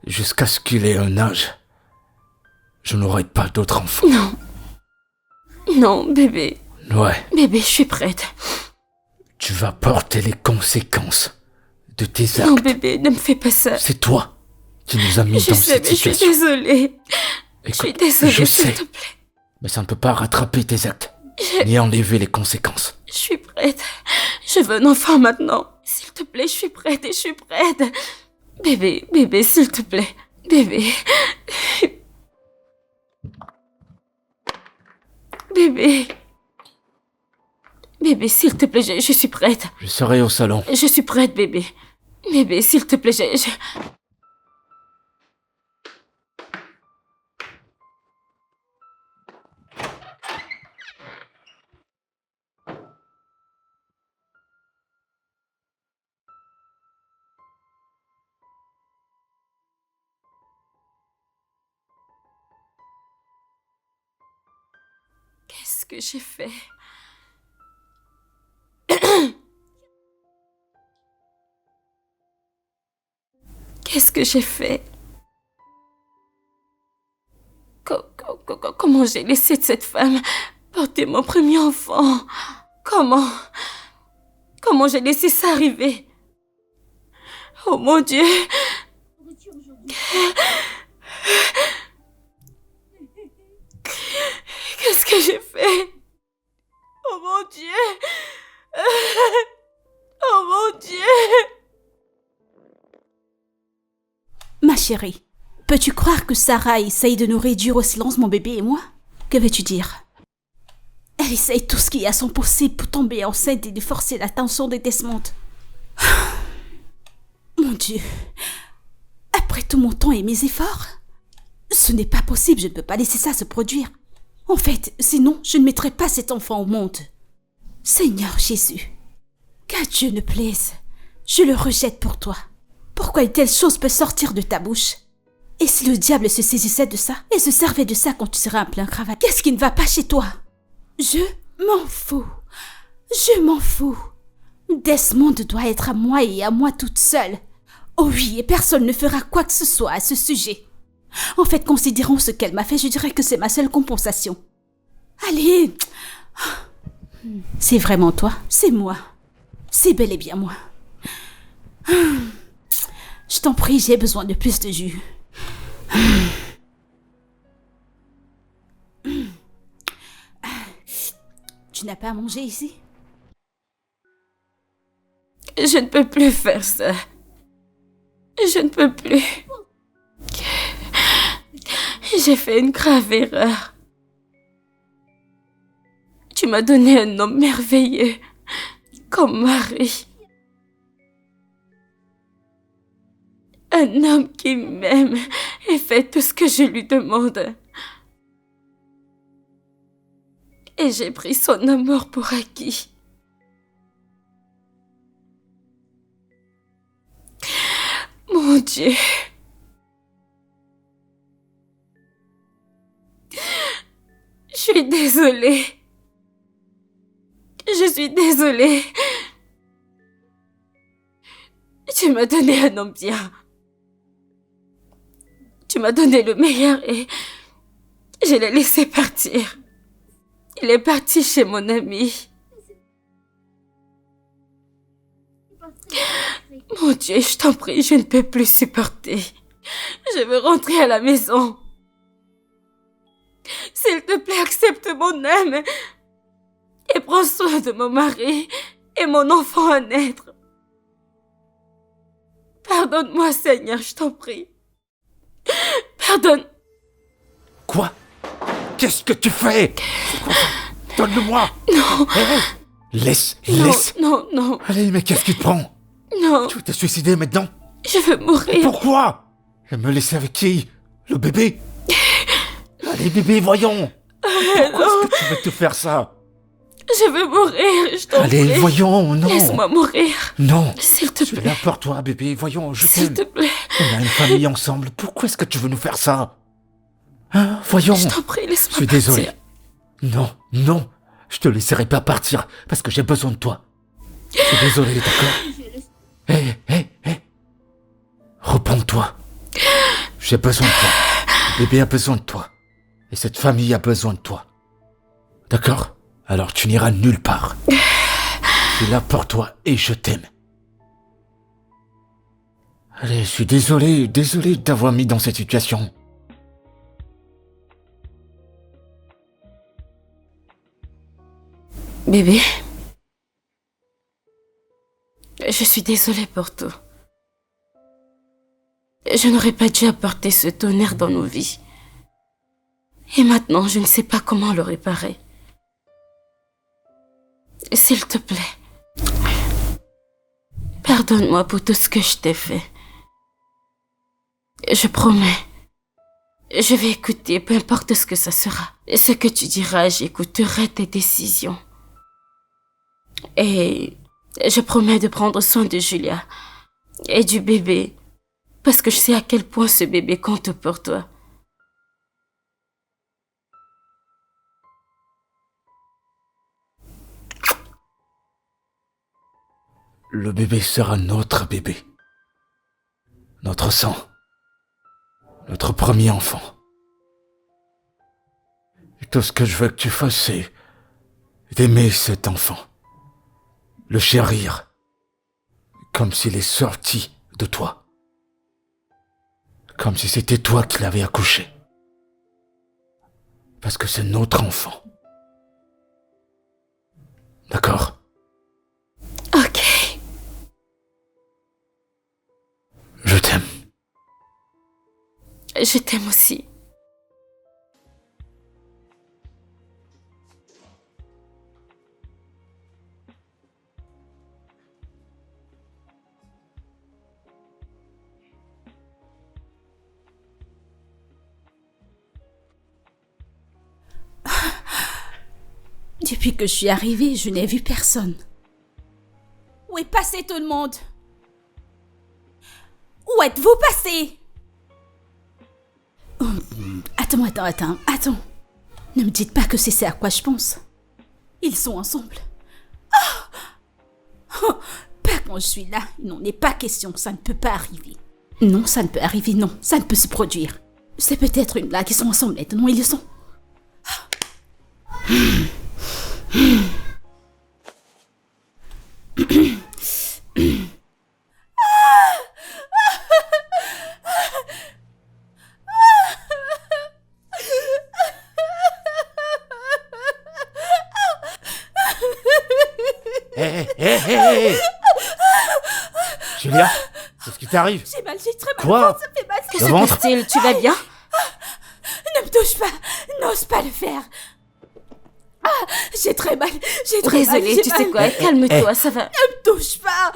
jusqu'à ce qu'il ait un âge, je n'aurai pas d'autre enfant. Non. Non, bébé. Ouais. Bébé, je suis prête. Tu vas porter les conséquences de tes actes. Non, bébé, ne me fais pas ça. C'est toi qui nous as mis Je dans sais, cette mais je suis situation. désolée. Je Écoute, suis désolée, je s'il sais, te plaît. mais ça ne peut pas rattraper tes actes, ni enlever les conséquences. Je suis prête. Je veux un enfant maintenant. S'il te plaît, je suis prête et je suis prête. Bébé, s'il te plaît. Bébé. Bébé, s'il te plaît, je suis prête. Je serai au salon. Je suis prête, bébé. Bébé, s'il te plaît, Qu'est-ce que j'ai fait? Qu'est-ce que j'ai fait? Comment j'ai laissé cette femme porter mon premier enfant? Comment j'ai laissé ça arriver? Oh mon Dieu! Qu'est-ce que j'ai fait? Oh mon Dieu! Oh mon Dieu! Ma chérie, peux-tu croire que Sarah essaye de nous réduire au silence, mon bébé et moi? Que veux-tu dire? Elle essaye tout ce qui est à son possible pour tomber enceinte et de forcer l'attention de Desmond. Mon Dieu, après tout mon temps et mes efforts, ce n'est pas possible, je ne peux pas laisser ça se produire. En fait, sinon, je ne mettrai pas cet enfant au monde. Seigneur Jésus, qu'à Dieu ne plaise, je le rejette pour toi. Pourquoi une telle chose peut sortir de ta bouche? Et si le diable se saisissait de ça et se servait de ça quand tu seras en plein cravate, qu'est-ce qui ne va pas chez toi? Je m'en fous. Je m'en fous. Desmond doit être à moi et à moi toute seule. Oh oui, et personne ne fera quoi que ce soit à ce sujet. En fait, considérant ce qu'elle m'a fait, je dirais que c'est ma seule compensation. Allez. C'est vraiment toi? C'est moi. C'est bel et bien moi. Je t'en prie, j'ai besoin de plus de jus. Tu n'as pas à manger ici? Je ne peux plus faire ça. Je ne peux plus. J'ai fait une grave erreur. Tu m'as donné un homme merveilleux comme mari. Un homme qui m'aime et fait tout ce que je lui demande. Et j'ai pris son amour pour acquis. Mon Dieu. Je suis désolée. Je suis désolée. Tu m'as donné un homme bien. Tu m'as donné le meilleur et je l'ai laissé partir. Il est parti chez mon ami. Mon Dieu, je t'en prie, je ne peux plus supporter. Je veux rentrer à la maison. S'il te plaît, accepte mon âme et prends soin de mon mari et mon enfant à naître. Pardonne-moi, Seigneur, je t'en prie. Pardonne. Quoi? Qu'est-ce que tu fais? Donne-le-moi. Non. Laisse. Non. Allez, mais qu'est-ce qui te prend? Non. Tu veux te suicider maintenant? Je veux mourir. Pourquoi? Et me laisser avec qui? Le bébé? Allez, bébé, voyons. Pourquoi est-ce que tu veux te faire ça? Je veux mourir, je t'en prie. Allez, voyons, non. Laisse-moi mourir. Non. S'il te Tu es plaît. là pour toi, bébé, voyons, je S'il t'aime. te plaît. On a une famille ensemble, pourquoi est-ce que tu veux nous faire ça? Hein, voyons. Je t'en prie, Je laisse-moi suis partir. désolé. Non. Je te laisserai pas partir parce que j'ai besoin de toi. Je suis désolé, d'accord? Hé. Reprends-toi. J'ai besoin de toi. Le bébé a besoin de toi. Et cette famille a besoin de toi. D'accord? Alors tu n'iras nulle part. Je suis là pour toi et je t'aime. Allez, je suis désolé de t'avoir mis dans cette situation. Bébé, je suis désolée pour tout. Je n'aurais pas dû apporter ce tonnerre dans nos vies. Et maintenant, je ne sais pas comment le réparer. S'il te plaît, pardonne-moi pour tout ce que je t'ai fait. Je promets, je vais écouter, peu importe ce que ça sera. Ce que tu diras, j'écouterai tes décisions. Et je promets de prendre soin de Julia et du bébé, parce que je sais à quel point ce bébé compte pour toi. Le bébé sera notre bébé. Notre sang. Notre premier enfant. Et tout ce que je veux que tu fasses, c'est d'aimer cet enfant. Le chérir. Comme s'il est sorti de toi. Comme si c'était toi qui l'avais accouché. Parce que c'est notre enfant. D'accord? Ok. Je t'aime. Je t'aime aussi. Depuis que je suis arrivée, je n'ai vu personne. Où est passé tout le monde? Où êtes-vous passé? Attends. Ne me dites pas que c'est ça à quoi je pense. Ils sont ensemble. Pas quand je suis là. Il n'en est pas question. Ça ne peut pas arriver. Non, ça ne peut arriver. Non, ça ne peut se produire. C'est peut-être une blague. Ils sont ensemble maintenant. Ils le sont. Hé. Julia, qu'est-ce qui t'arrive? J'ai mal, j'ai très mal. Quoi? au ventre, ça fait mal. Que Le se ventre? passe-t-il? Tu vas bien? Ne me touche pas. N'ose pas le faire. J'ai très mal. Désolée, tu sais quoi? Calme-toi, ça va. Ne me touche pas.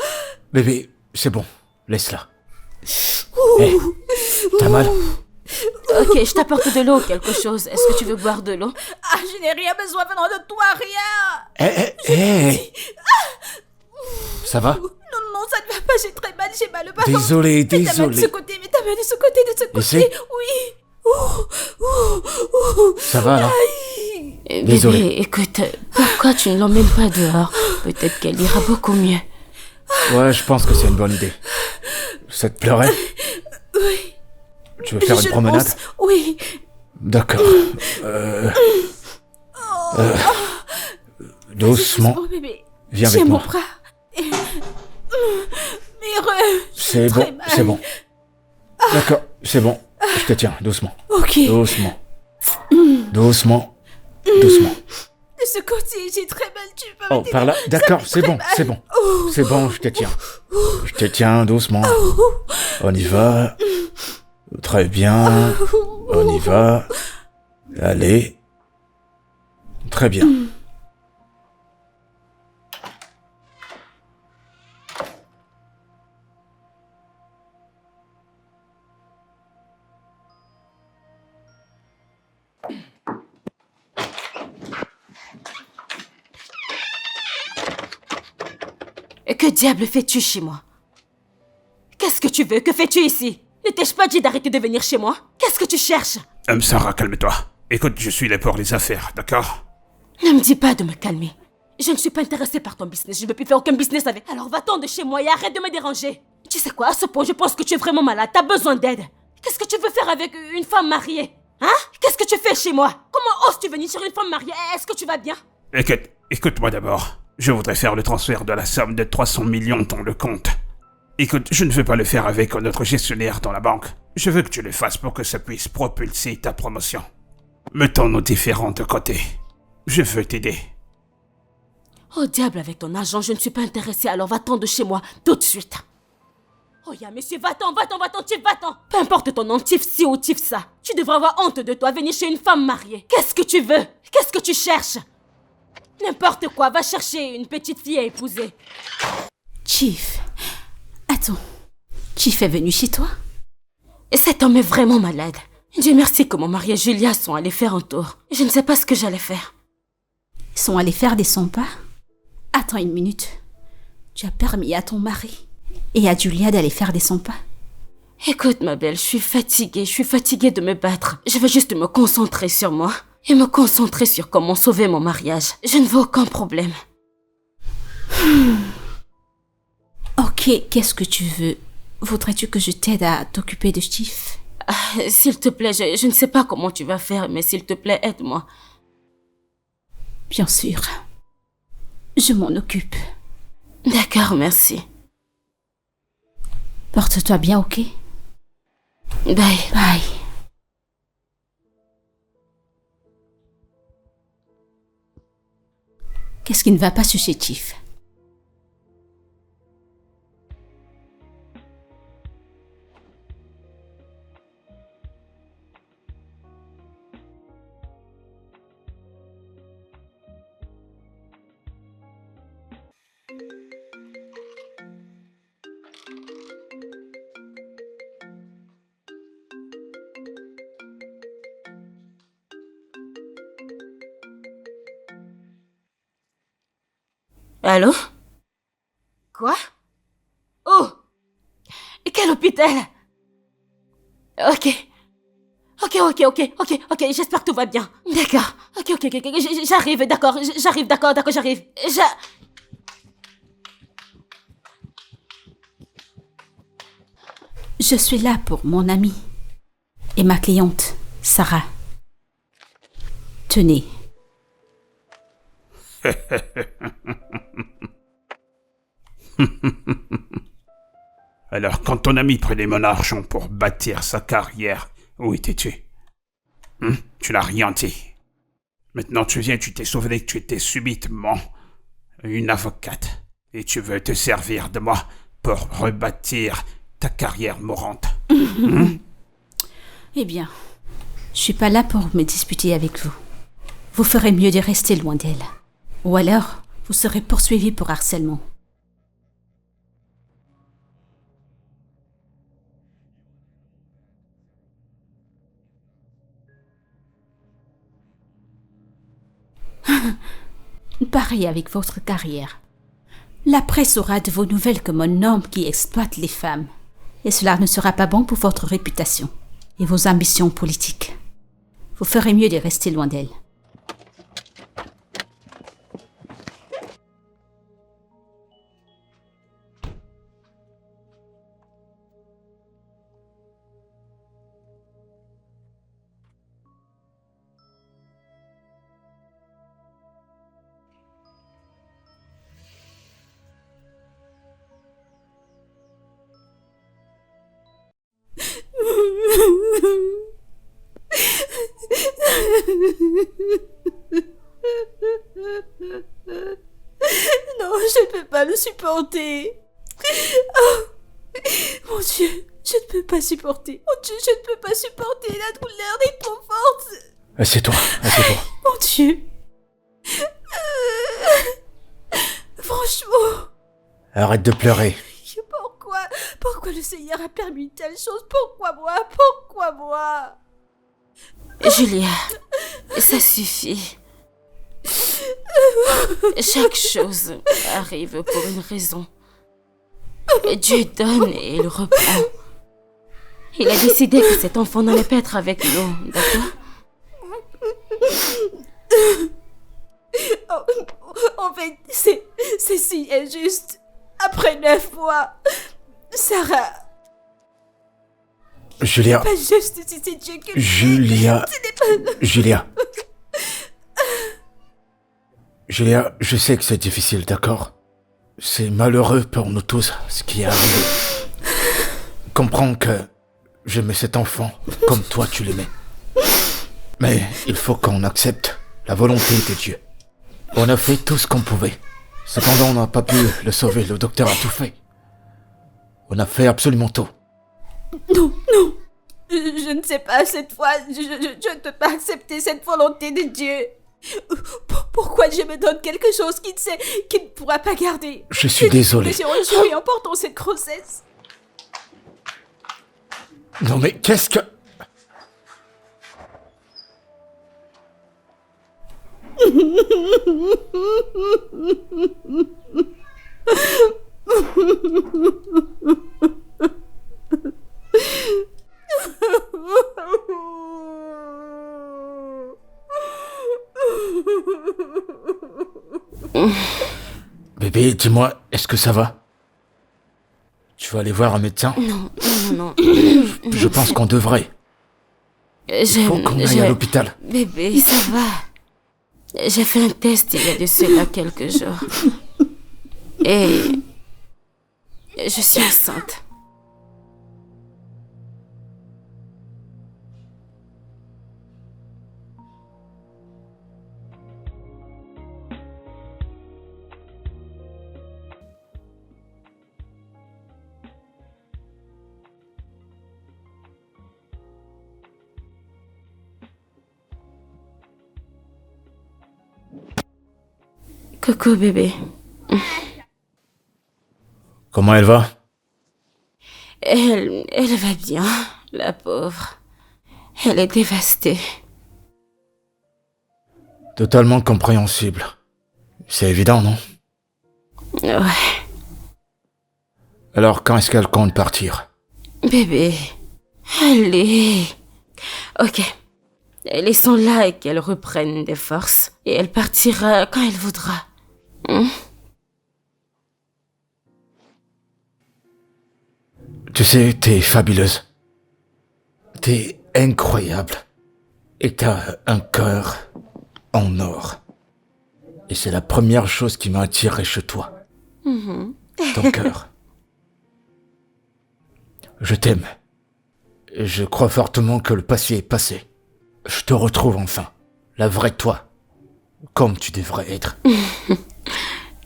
Bébé, c'est bon. Laisse-la. T'as mal? Ok, je t'apporte de l'eau ou quelque chose. Est-ce que tu veux boire de l'eau? Je n'ai rien besoin venant de toi, rien. Ça va? Non, ça ne va pas. J'ai très mal. J'ai mal au bas. Désolé. Mets ta main de ce côté. Mets ta main de ce côté. Ici? Oui. Ça va là? Désolé. Bébé, écoute, pourquoi tu ne l'emmènes pas dehors? Peut-être qu'elle ira beaucoup mieux. Ouais, je pense que c'est une bonne idée. Ça te pleurait? Oui. Tu veux faire une Je promenade? pense, oui. D'accord. Doucement. Doucement, bébé. Viens Tiens avec mon moi. bras. C'est très bon, mal. c'est bon. D'accord, c'est bon. Je te tiens, doucement. Ok. Doucement. Doucement. Doucement. De ce côté, j'ai très mal. Tu peux Oh, m'aider? par là. D'accord, c'est bon, c'est bon. Oh. C'est bon, je te tiens. Je te tiens doucement. On y va. Très bien. On y va. Allez. Très bien. Et que diable fais-tu chez moi? Qu'est-ce que tu veux? Que fais-tu ici? Ne t'ai-je pas dit d'arrêter de venir chez moi? Qu'est-ce que tu cherches? Sarah, calme-toi. Écoute, je suis là pour les affaires, d'accord? Ne me dis pas de me calmer. Je ne suis pas intéressée par ton business. Je ne veux plus faire aucun business avec. Alors va-t'en de chez moi et arrête de me déranger. Tu sais quoi? À ce point, je pense que tu es vraiment malade. T'as besoin d'aide. Qu'est-ce que tu veux faire avec une femme mariée? Hein? Qu'est-ce que tu fais chez moi? Comment oses-tu venir sur une femme mariée? Est-ce que tu vas bien? Écoute-moi d'abord. Je voudrais faire le transfert de la somme de 300 millions dans le compte. Écoute, je ne veux pas le faire avec notre gestionnaire dans la banque. Je veux que tu le fasses pour que ça puisse propulser ta promotion. Mettons-nous différents de côté. Je veux t'aider. Oh diable avec ton argent, je ne suis pas intéressée, alors va-t'en de chez moi, tout de suite. Oh ya, monsieur, va-t'en, Tiff, va-t'en. Peu importe ton nom, Tiff ci ou Tiff ça. Tu devrais avoir honte de toi, venir chez une femme mariée. Qu'est-ce que tu veux? Qu'est-ce que tu cherches? N'importe quoi, va chercher une petite fille à épouser. Chief. Attends. Chief est venu chez toi? Et cet homme est vraiment malade. Dieu merci que mon mari et Julia sont allés faire un tour. Je ne sais pas ce que j'allais faire. Ils sont allés faire des 100 pas? Attends une minute. Tu as permis à ton mari et à Julia d'aller faire des 100 pas? Écoute ma belle, je suis fatiguée de me battre. Je veux juste me concentrer sur moi et me concentrer sur comment sauver mon mariage. Je ne veux aucun problème. Ok, qu'est-ce que tu veux? Voudrais-tu que je t'aide à t'occuper de Chief? S'il te plaît, je ne sais pas comment tu vas faire, mais s'il te plaît, aide-moi. Bien sûr. Je m'en occupe. D'accord, merci. Porte-toi bien, ok? Bye. Bye. Qu'est-ce qui ne va pas chez Chief? Allô? Quoi? Oh! Quel hôpital? Ok, j'espère que tout va bien. D'accord. Ok, j'arrive, d'accord, j'arrive. Je suis là pour mon amie et ma cliente, Sarah. Tenez. Alors, quand ton ami prenait mon argent pour bâtir sa carrière, où étais-tu? Tu n'as rien dit. Maintenant, tu t'es souvenu que tu étais subitement une avocate. Et tu veux te servir de moi pour rebâtir ta carrière mourante. Eh bien, je suis pas là pour me disputer avec vous. Vous ferez mieux de rester loin d'elle. Ou alors, vous serez poursuivi pour harcèlement. Pareil avec votre carrière. La presse aura de vos nouvelles comme un homme qui exploite les femmes. Et cela ne sera pas bon pour votre réputation et vos ambitions politiques. Vous ferez mieux de rester loin d'elle. Non, je ne peux pas le supporter. Oh, mon Dieu, je ne peux pas supporter. Mon Dieu, je ne peux pas supporter. La douleur est trop forte. Assieds-toi, assieds-toi. Mon Dieu. Franchement, Arrête de pleurer. pourquoi le Seigneur a permis une telle chose? Pourquoi moi? Julia, ça suffit. Chaque chose arrive pour une raison. Dieu donne et il reprend. Il a décidé que cet enfant n'allait pas être avec nous, d'accord? En fait, c'est si injuste. Après 9 mois, Sarah, Julia, pas juste si c'est Dieu qui... Julia, Julia, je sais que c'est difficile, d'accord? C'est malheureux pour nous tous, ce qui est arrivé. Comprends que j'aimais cet enfant comme toi tu l'aimais. Mais il faut qu'on accepte la volonté de Dieu. On a fait tout ce qu'on pouvait. Cependant, on n'a pas pu le sauver, le docteur a tout fait. On a fait absolument tout. Non. Je ne sais pas, cette fois, je ne peux pas accepter cette volonté de Dieu. Pourquoi Dieu me donne quelque chose qu'il ne pourra pas garder? Je suis désolé. J'ai reçu en portant cette grossesse. Non mais qu'est-ce que... Bébé, dis-moi, est-ce que ça va? Tu vas aller voir un médecin? Non. Je pense qu'on devrait. Il faut qu'on aille à l'hôpital. Bébé, ça va. J'ai fait un test il y a de cela quelques jours. Et je suis enceinte. Coucou bébé. Comment elle va? Elle va bien, la pauvre. Elle est dévastée. Totalement compréhensible. C'est évident, non? Ouais. Alors quand est-ce qu'elle compte partir? Bébé, allez. Ok. Laissons-la et qu'elle reprenne des forces. Et elle partira quand elle voudra. Tu sais, t'es fabuleuse. T'es incroyable. Et t'as un cœur en or. Et c'est la première chose qui m'a attiré chez toi. Ton cœur. Je t'aime. Et je crois fortement que le passé est passé. Je te retrouve enfin. La vraie toi. Comme tu devrais être.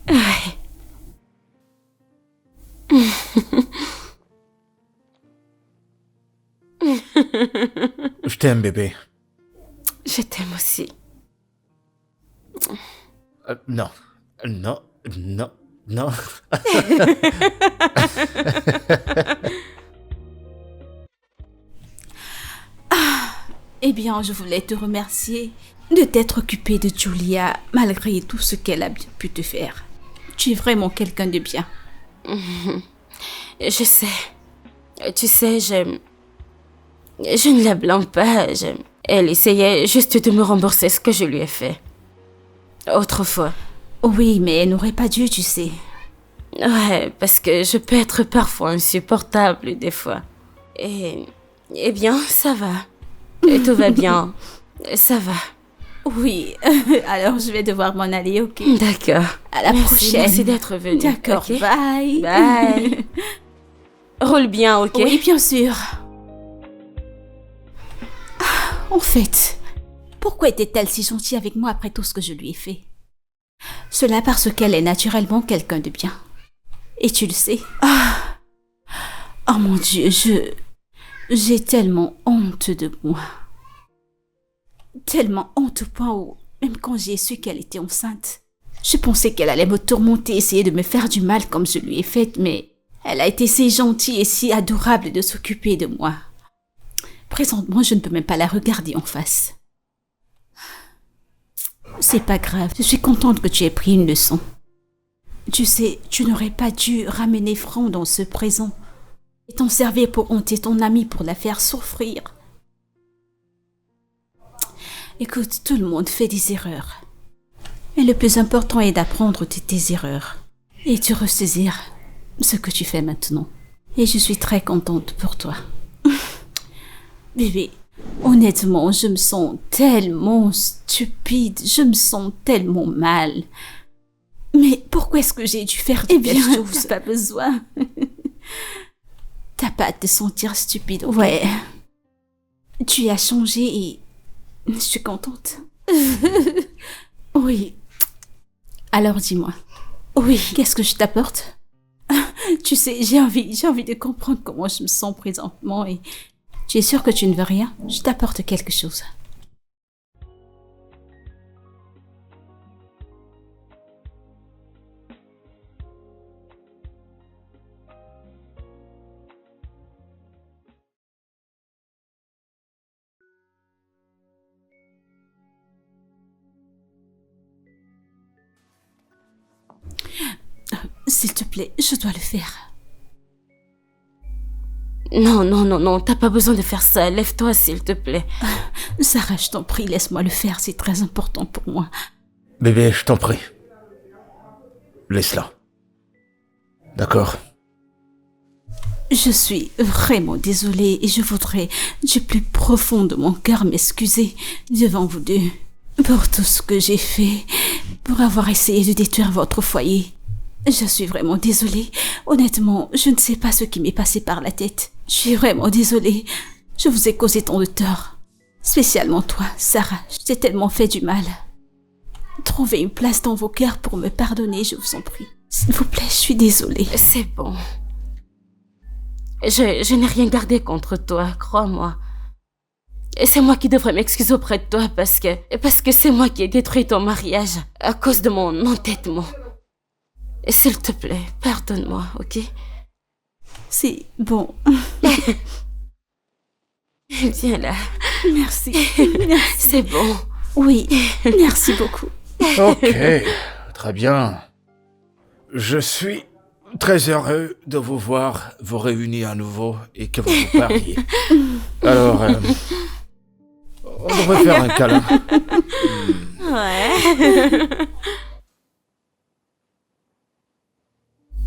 Ouais. Je t'aime, bébé. Je t'aime aussi. Non. Eh bien, je voulais te remercier de t'être occupé de Julia malgré tout ce qu'elle a bien pu te faire. Tu es vraiment quelqu'un de bien. Je sais. Tu sais, je ne la blâme pas. Elle essayait juste de me rembourser ce que je lui ai fait. Autrefois. Oui, mais elle n'aurait pas dû, tu sais. Ouais, parce que je peux être parfois insupportable des fois. Eh bien, ça va. Et tout va bien. Ça va. Oui, alors je vais devoir m'en aller, ok? D'accord. À la prochaine. Merci d'être venu. D'accord, ok? bye. Bye. Roule bien, ok? Oui, bien sûr. En fait, pourquoi était-elle si gentille avec moi après tout ce que je lui ai fait? Cela parce qu'elle est naturellement quelqu'un de bien. Et tu le sais. Oh mon Dieu, j'ai tellement honte de moi. Tellement honte au point où, même quand j'ai su qu'elle était enceinte, je pensais qu'elle allait me tourmenter, essayer de me faire du mal comme je lui ai fait, mais elle a été si gentille et si adorable de s'occuper de moi. Présentement, je ne peux même pas la regarder en face. C'est pas grave, je suis contente que tu aies pris une leçon. Tu sais, tu n'aurais pas dû ramener Franc dans ce présent et t'en servir pour honter ton amie pour la faire souffrir. Écoute, tout le monde fait des erreurs. Mais le plus important est d'apprendre de tes erreurs et de ressaisir ce que tu fais maintenant. Et je suis très contente pour toi. Bébé, honnêtement, je me sens tellement stupide, je me sens tellement mal. Mais pourquoi est-ce que j'ai dû faire de telles choses? T'as pas besoin. T'as pas à te sentir stupide. Okay? Ouais. Tu as changé et je suis contente. Oui. Alors dis-moi. Oui, qu'est-ce que je t'apporte? Tu sais, j'ai envie de comprendre comment je me sens présentement et tu es sûre que tu ne veux rien? Je t'apporte quelque chose. S'il te plaît, je dois le faire. Non, t'as pas besoin de faire ça. Lève-toi, s'il te plaît. Sarah, je t'en prie, laisse-moi le faire, c'est très important pour moi. Bébé, je t'en prie. Laisse-la. D'accord? Je suis vraiment désolée et je voudrais du plus profond de mon cœur m'excuser devant vous deux pour tout ce que j'ai fait, pour avoir essayé de détruire votre foyer. Je suis vraiment désolée. Honnêtement, je ne sais pas ce qui m'est passé par la tête. Je suis vraiment désolée. Je vous ai causé tant de tort. Spécialement toi, Sarah. Je t'ai tellement fait du mal. Trouvez une place dans vos cœurs pour me pardonner, je vous en prie. S'il vous plaît, je suis désolée. C'est bon. Je n'ai rien gardé contre toi, crois-moi. Et c'est moi qui devrais m'excuser auprès de toi parce que c'est moi qui ai détruit ton mariage à cause de mon entêtement. S'il te plaît, pardonne-moi, ok? C'est bon. Viens là. Merci. Merci. C'est bon. Oui, merci beaucoup. Ok, très bien. Je suis très heureux de vous voir vous réunir à nouveau et que vous vous parliez. Alors, on devrait faire un câlin. Ouais.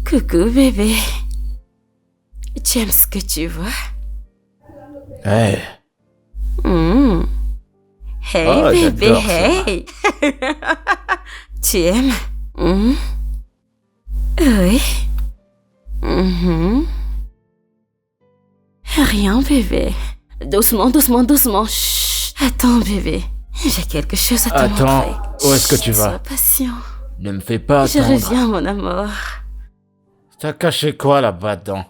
Coucou bébé. Tu aimes ce que tu vois? Hey. Hey Oh, bébé, j'adore ça. hey. Tu aimes? Oui. Rien bébé. Doucement, doucement, doucement. Chut. Attends bébé. J'ai quelque chose à te montrer. Attends, où est-ce que tu Chut, vas? Sois patient. Ne me fais pas Je attendre. reviens mon amour. T'as caché quoi là-bas dedans?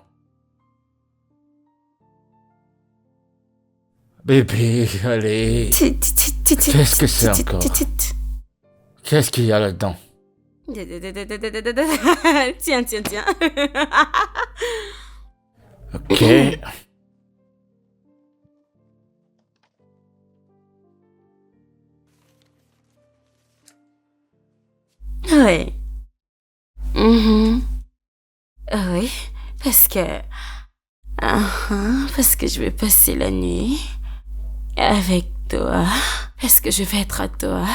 Bébé, allez. Qu'est-ce que c'est encore? Qu'est-ce qu'il y a là-dedans? Tiens. Ok. Oui. Oui, parce que je vais passer la nuit avec toi, parce que je vais être à toi.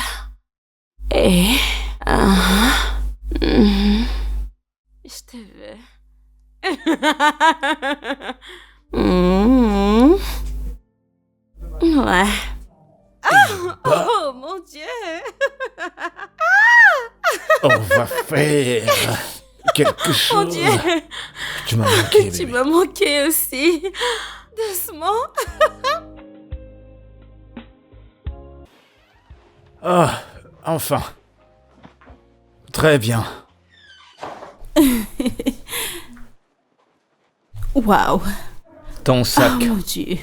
Et je te veux. Ouais. Oh mon Dieu. On va faire quelque chose. Mon Dieu. Tu m'as manqué, Tu bébé. m'as manqué aussi. Doucement. Ah, enfin. Très bien. Waouh. Ton sac. Oh mon Dieu.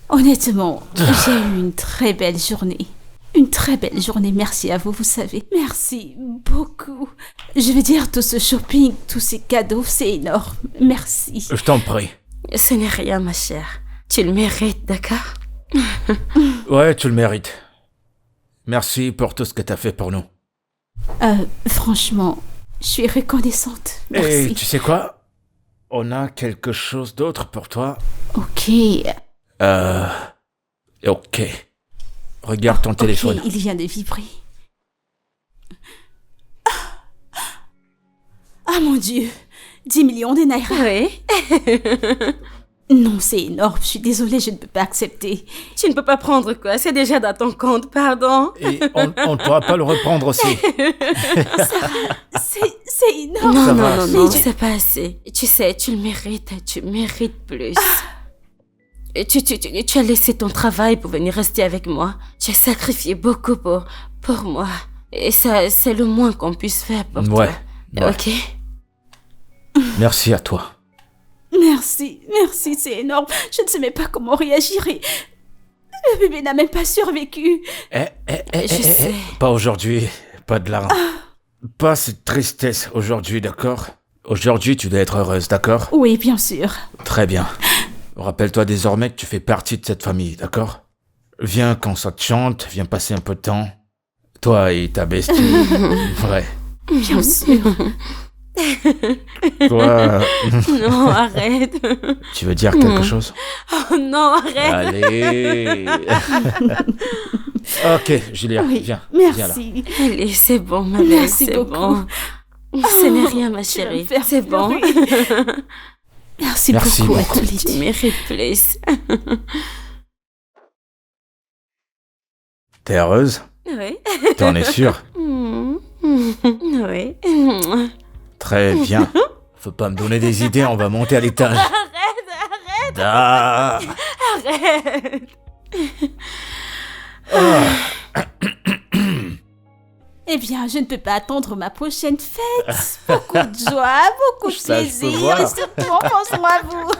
Honnêtement, j'ai eu une très belle journée. Une très belle journée, merci à vous, vous savez. Merci beaucoup. Je veux dire, tout ce shopping, tous ces cadeaux, c'est énorme. Merci. Je t'en prie. Ce n'est rien, ma chère. Tu le mérites, d'accord? Ouais, tu le mérites. Merci pour tout ce que t'as fait pour nous. Franchement, je suis reconnaissante. Merci. Et tu sais quoi? On a quelque chose d'autre pour toi. Ok. Ok. Regarde ton téléphone. Ok, il vient de vibrer. Ah mon Dieu, 10 millions de naira. Oui. Non, c'est énorme, je suis désolée, je ne peux pas accepter. Tu ne peux pas prendre quoi? C'est déjà dans ton compte, pardon. Et on ne pourra pas le reprendre aussi. C'est énorme. Non, Ça non, va, non, ça non, va. c'est pas assez. Tu sais, tu le mérites plus. Et tu as laissé ton travail pour venir rester avec moi. Tu as sacrifié beaucoup pour moi. Et ça, c'est le moins qu'on puisse faire pour Ouais. toi. Ok? Merci à toi. Merci, c'est énorme. Je ne sais même pas comment réagir et... Le bébé n'a même pas survécu. Je sais. Pas aujourd'hui, pas de larmes. Pas cette tristesse aujourd'hui, d'accord? Aujourd'hui, tu dois être heureuse, d'accord? Oui, bien sûr. Très bien. Rappelle-toi désormais que tu fais partie de cette famille, d'accord? Viens quand ça te chante, viens passer un peu de temps. Toi et ta bestie. Ouais. Bien sûr. Toi, Non, arrête. tu veux dire quelque chose? Oh non, arrête. Allez. Ok, Julia, Oui, viens. Viens là. merci. Allez, c'est bon, ma belle, Merci c'est beaucoup. bon. Ce n'est rien, ma Tu vas me chérie. faire C'est bon. pleurer. Merci Merci beaucoup à beaucoup. tous les Tu deux. mérites plus. T'es heureuse? Oui. T'en es sûre? Oui. Très bien. Faut pas me donner des idées, on va monter à l'étage. Arrête. Ah. Arrête. Eh bien, je ne peux pas attendre ma prochaine fête. Beaucoup de joie, beaucoup de Ça, je peux plaisir voir. et surtout, pensons à vous.